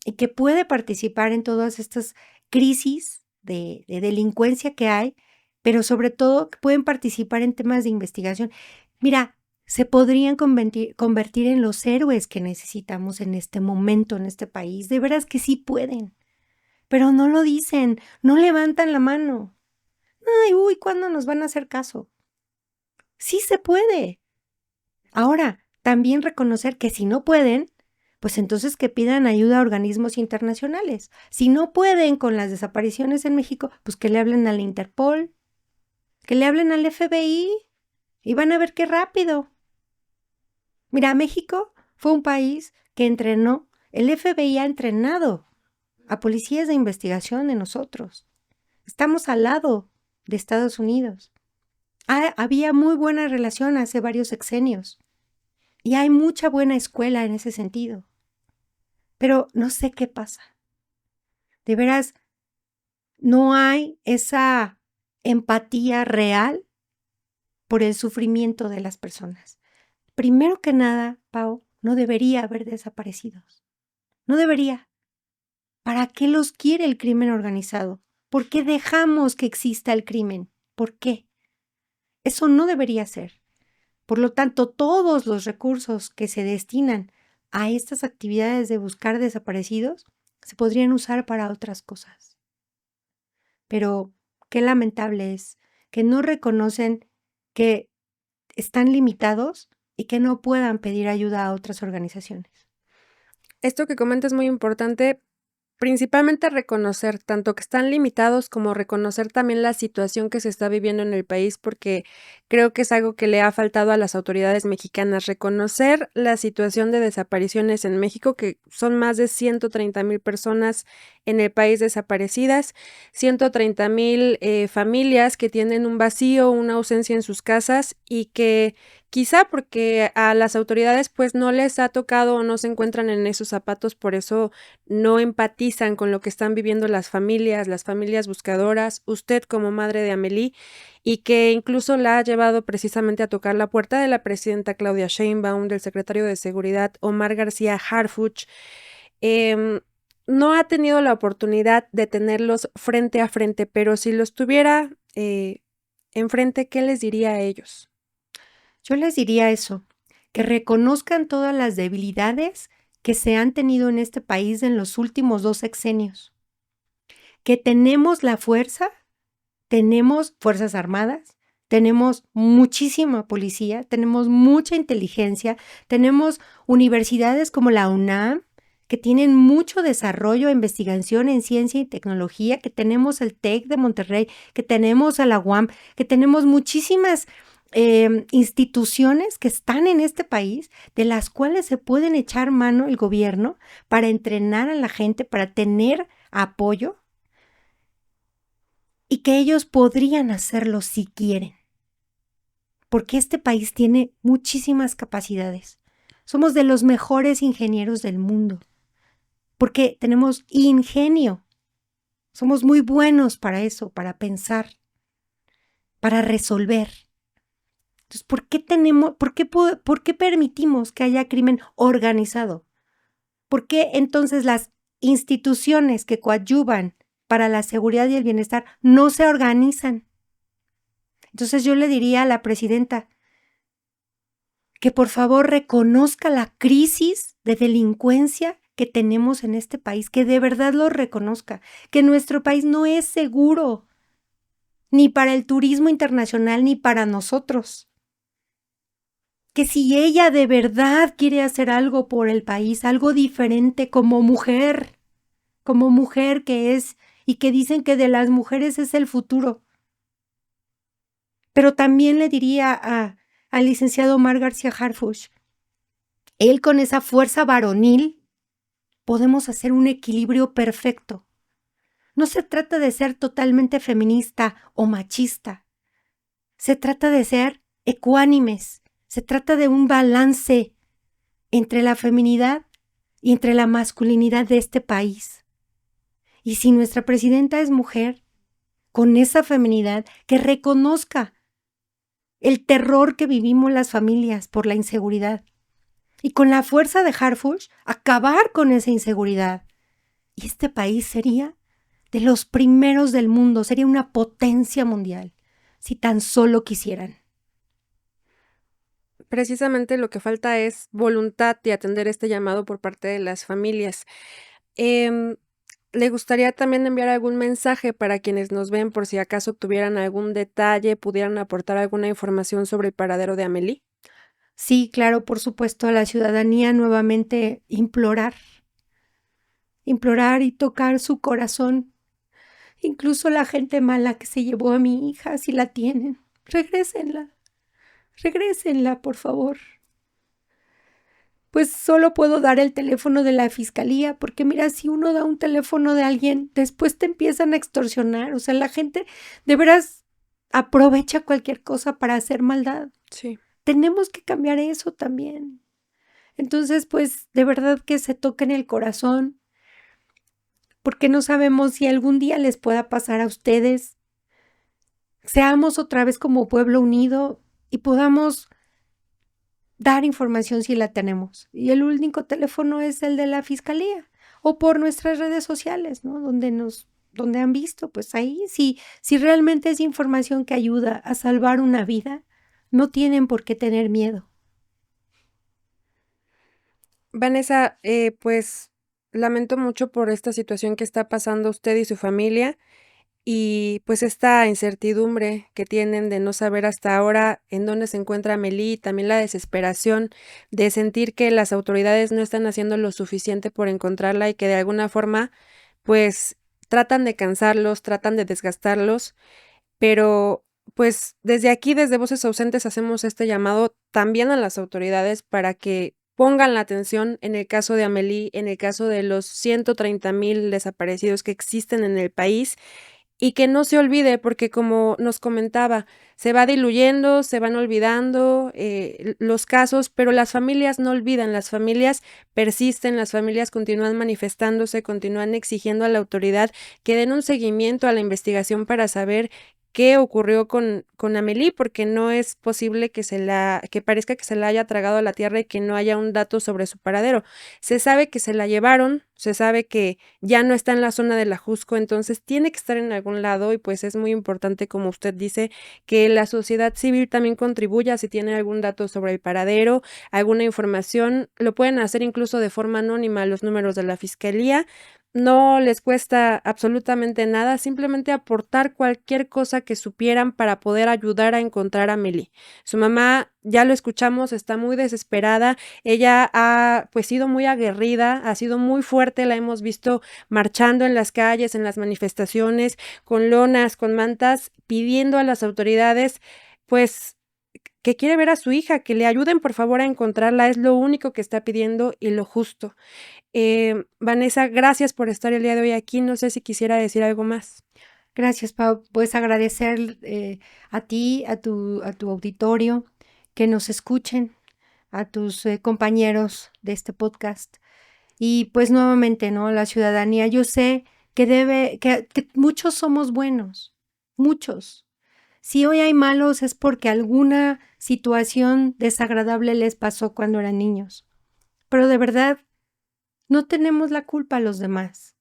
y que puede participar en todas estas crisis de delincuencia que hay, pero sobre todo que pueden participar en temas de investigación. Mira, se podrían convertir en los héroes que necesitamos en este momento, en este país. De veras que sí pueden, pero no lo dicen, no levantan la mano. Ay, uy, ¿cuándo nos van a hacer caso? Sí se puede. Ahora, también reconocer que si no pueden, pues entonces que pidan ayuda a organismos internacionales. Si no pueden con las desapariciones en México, pues que le hablen al Interpol, que le hablen al FBI y van a ver qué rápido. Mira, México fue un país que entrenó, el FBI ha entrenado a policías de investigación de nosotros. Estamos al lado de Estados Unidos. Había muy buena relación hace varios sexenios y hay mucha buena escuela en ese sentido. Pero no sé qué pasa. De veras, no hay esa empatía real por el sufrimiento de las personas. Primero que nada, Pau, no debería haber desaparecidos. No debería. ¿Para qué los quiere el crimen organizado? ¿Por qué dejamos que exista el crimen? ¿Por qué? Eso no debería ser. Por lo tanto, todos los recursos que se destinan a estas actividades de buscar desaparecidos se podrían usar para otras cosas. Pero qué lamentable es que no reconocen que están limitados y que no puedan pedir ayuda a otras organizaciones. Esto que comentas es muy importante, principalmente reconocer tanto que están limitados como reconocer también la situación que se está viviendo en el país, porque creo que es algo que le ha faltado a las autoridades mexicanas, reconocer la situación de desapariciones en México, que son más de 130,000 personas en el país desaparecidas, 130,000 familias que tienen un vacío, una ausencia en sus casas y que quizá porque a las autoridades pues no les ha tocado o no se encuentran en esos zapatos, por eso no empatizan con lo que están viviendo las familias buscadoras, usted como madre de Amelie, y que incluso la ha llevado precisamente a tocar la puerta de la presidenta Claudia Sheinbaum, del secretario de Seguridad Omar García Harfuch, no ha tenido la oportunidad de tenerlos frente a frente, pero si los tuviera enfrente, ¿qué les diría a ellos? Yo les diría eso, que reconozcan todas las debilidades que se han tenido en este país en los últimos 2 sexenios, que tenemos la fuerza, tenemos fuerzas armadas, tenemos muchísima policía, tenemos mucha inteligencia, tenemos universidades como la UNAM, que tienen mucho desarrollo e investigación en ciencia y tecnología, que tenemos el TEC de Monterrey, que tenemos a la UAM, que tenemos muchísimas instituciones que están en este país, de las cuales se pueden echar mano el gobierno para entrenar a la gente, para tener apoyo, y que ellos podrían hacerlo si quieren, porque este país tiene muchísimas capacidades. Somos de los mejores ingenieros del mundo, porque tenemos ingenio. Somos muy buenos para eso, para pensar, para resolver. Entonces, ¿por qué permitimos que haya crimen organizado? ¿Por qué entonces las instituciones que coadyuvan para la seguridad y el bienestar no se organizan? Entonces yo le diría a la presidenta que por favor reconozca la crisis de delincuencia que tenemos en este país, que de verdad lo reconozca, que nuestro país no es seguro, ni para el turismo internacional, ni para nosotros. Que si ella de verdad quiere hacer algo por el país, algo diferente como mujer que es, y que dicen que de las mujeres es el futuro. Pero también le diría al licenciado Omar García Harfuch, él con esa fuerza varonil podemos hacer un equilibrio perfecto. No se trata de ser totalmente feminista o machista. Se trata de ser ecuánimes. Se trata de un balance entre la feminidad y entre la masculinidad de este país. Y si nuestra presidenta es mujer, con esa feminidad, que reconozca el terror que vivimos las familias por la inseguridad. Y con la fuerza de Harfuch, acabar con esa inseguridad. Y este país sería de los primeros del mundo, sería una potencia mundial, si tan solo quisieran. Precisamente lo que falta es voluntad de atender este llamado por parte de las familias. ¿Le gustaría también enviar algún mensaje para quienes nos ven por si acaso tuvieran algún detalle, pudieran aportar alguna información sobre el paradero de Amélie? Sí, claro, por supuesto, a la ciudadanía nuevamente implorar y tocar su corazón. Incluso la gente mala que se llevó a mi hija, si la tienen, regrésenla, por favor. Pues solo puedo dar el teléfono de la fiscalía, porque mira, si uno da un teléfono de alguien, después te empiezan a extorsionar. O sea, la gente de veras aprovecha cualquier cosa para hacer maldad. Sí. Tenemos que cambiar eso también. Entonces, pues, de verdad que se toquen el corazón, porque no sabemos si algún día les pueda pasar a ustedes. Seamos otra vez como pueblo unido y podamos dar información si la tenemos. Y el único teléfono es el de la fiscalía o por nuestras redes sociales, ¿no? Donde han visto, pues ahí si realmente es información que ayuda a salvar una vida, no tienen por qué tener miedo. Vanessa, pues lamento mucho por esta situación que está pasando usted y su familia y pues esta incertidumbre que tienen de no saber hasta ahora en dónde se encuentra Amélie y también la desesperación de sentir que las autoridades no están haciendo lo suficiente por encontrarla y que de alguna forma pues tratan de cansarlos, tratan de desgastarlos, pero pues desde aquí, desde Voces Ausentes, hacemos este llamado también a las autoridades para que pongan la atención en el caso de Amélie, en el caso de los 130,000 desaparecidos que existen en el país y que no se olvide, porque como nos comentaba, se va diluyendo, se van olvidando los casos, pero las familias no olvidan, las familias persisten, las familias continúan manifestándose, continúan exigiendo a la autoridad que den un seguimiento a la investigación para saber qué ocurrió con Amélie, porque no es posible que parezca que se la haya tragado a la tierra y que no haya un dato sobre su paradero. Se sabe que se la llevaron, se sabe que ya no está en la zona del Ajusco, entonces tiene que estar en algún lado y pues es muy importante, como usted dice, que la sociedad civil también contribuya si tiene algún dato sobre el paradero, alguna información, lo pueden hacer incluso de forma anónima a los números de la fiscalía. No les cuesta absolutamente nada, simplemente aportar cualquier cosa que supieran para poder ayudar a encontrar a Amélie. Su mamá, ya lo escuchamos, está muy desesperada. Ella ha pues sido muy aguerrida, ha sido muy fuerte, la hemos visto marchando en las calles, en las manifestaciones, con lonas, con mantas, pidiendo a las autoridades pues que quiere ver a su hija, que le ayuden por favor a encontrarla, es lo único que está pidiendo y lo justo. Vanessa, gracias por estar el día de hoy aquí. No sé si quisiera decir algo más. Gracias, Pau. Pues agradecer a ti, a tu auditorio, que nos escuchen, a tus compañeros de este podcast. Y pues nuevamente, ¿no? La ciudadanía, yo sé que muchos somos buenos, muchos. Si hoy hay malos es porque alguna situación desagradable les pasó cuando eran niños. Pero de verdad, no tenemos la culpa a los demás.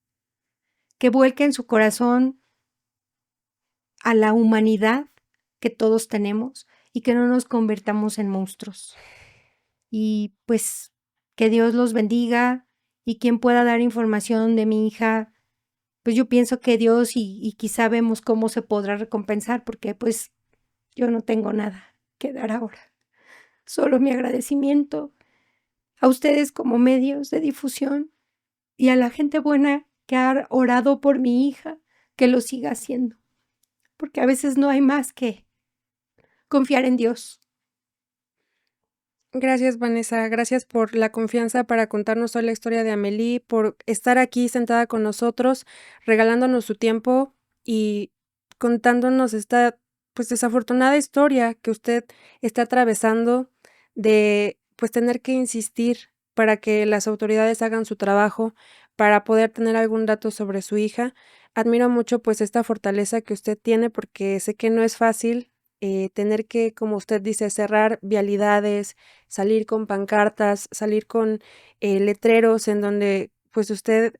Que vuelquen su corazón a la humanidad que todos tenemos y que no nos convirtamos en monstruos. Y pues que Dios los bendiga y quien pueda dar información de mi hija, pues yo pienso que Dios y quizá vemos cómo se podrá recompensar porque pues yo no tengo nada que dar ahora. Solo mi agradecimiento a ustedes como medios de difusión y a la gente buena que ha orado por mi hija, que lo siga haciendo, porque a veces no hay más que confiar en Dios. Gracias, Vanessa. Gracias por la confianza para contarnos hoy la historia de Amélie, por estar aquí sentada con nosotros, regalándonos su tiempo y contándonos esta, pues, desafortunada historia que usted está atravesando de, pues, tener que insistir para que las autoridades hagan su trabajo, para poder tener algún dato sobre su hija. Admiro mucho, pues, esta fortaleza que usted tiene, porque sé que no es fácil, tener que, como usted dice, cerrar vialidades, salir con pancartas, salir con, letreros en donde, pues, usted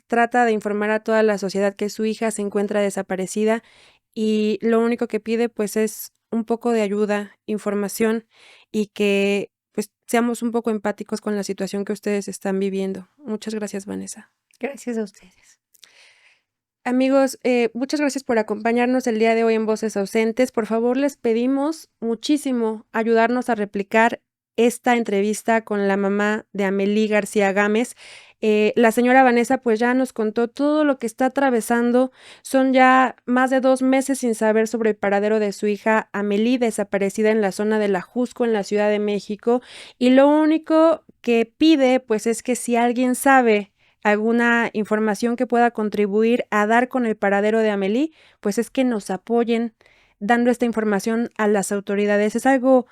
trata de informar a toda la sociedad que su hija se encuentra desaparecida y lo único que pide, pues, es un poco de ayuda, información y que, pues, seamos un poco empáticos con la situación que ustedes están viviendo. Muchas gracias, Vanessa. Gracias a ustedes. Amigos, muchas gracias por acompañarnos el día de hoy en Voces Ausentes. Por favor, les pedimos muchísimo ayudarnos a replicar esta entrevista con la mamá de Amélie García Gámez. La señora Vanessa pues ya nos contó todo lo que está atravesando. Son ya más de 2 meses sin saber sobre el paradero de su hija Amélie, desaparecida en la zona de La Jusco, en la Ciudad de México. Y lo único que pide pues es que si alguien sabe alguna información que pueda contribuir a dar con el paradero de Amélie, pues es que nos apoyen dando esta información a las autoridades. Es algo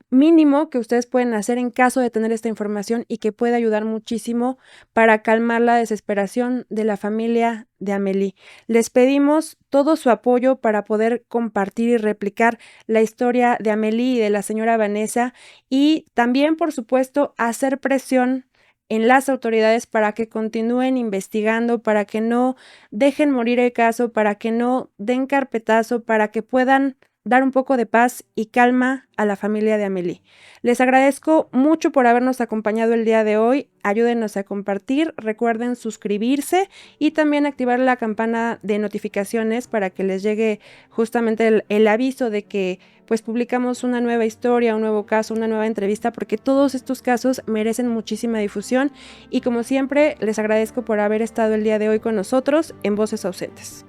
mínimo que ustedes pueden hacer en caso de tener esta información y que puede ayudar muchísimo para calmar la desesperación de la familia de Amélie. Les pedimos todo su apoyo para poder compartir y replicar la historia de Amélie y de la señora Vanessa y también, por supuesto, hacer presión en las autoridades para que continúen investigando, para que no dejen morir el caso, para que no den carpetazo, para que puedan dar un poco de paz y calma a la familia de Amélie. Les agradezco mucho por habernos acompañado el día de hoy. Ayúdenos a compartir, recuerden suscribirse y también activar la campana de notificaciones para que les llegue justamente el aviso de que pues publicamos una nueva historia, un nuevo caso, una nueva entrevista, porque todos estos casos merecen muchísima difusión y como siempre les agradezco por haber estado el día de hoy con nosotros en Voces Ausentes.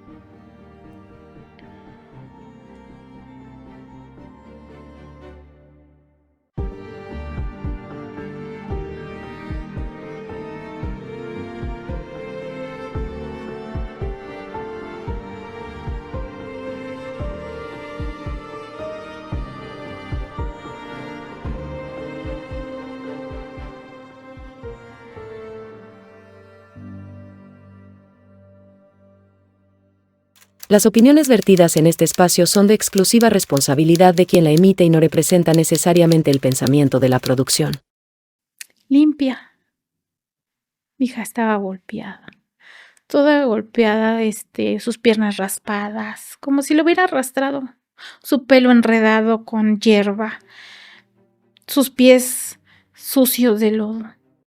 Las opiniones vertidas en este espacio son de exclusiva responsabilidad de quien la emite y no representa necesariamente el pensamiento de la producción. Limpia. Mi hija estaba golpeada. Toda golpeada, sus piernas raspadas, como si lo hubiera arrastrado. Su pelo enredado con hierba. Sus pies sucios de lodo.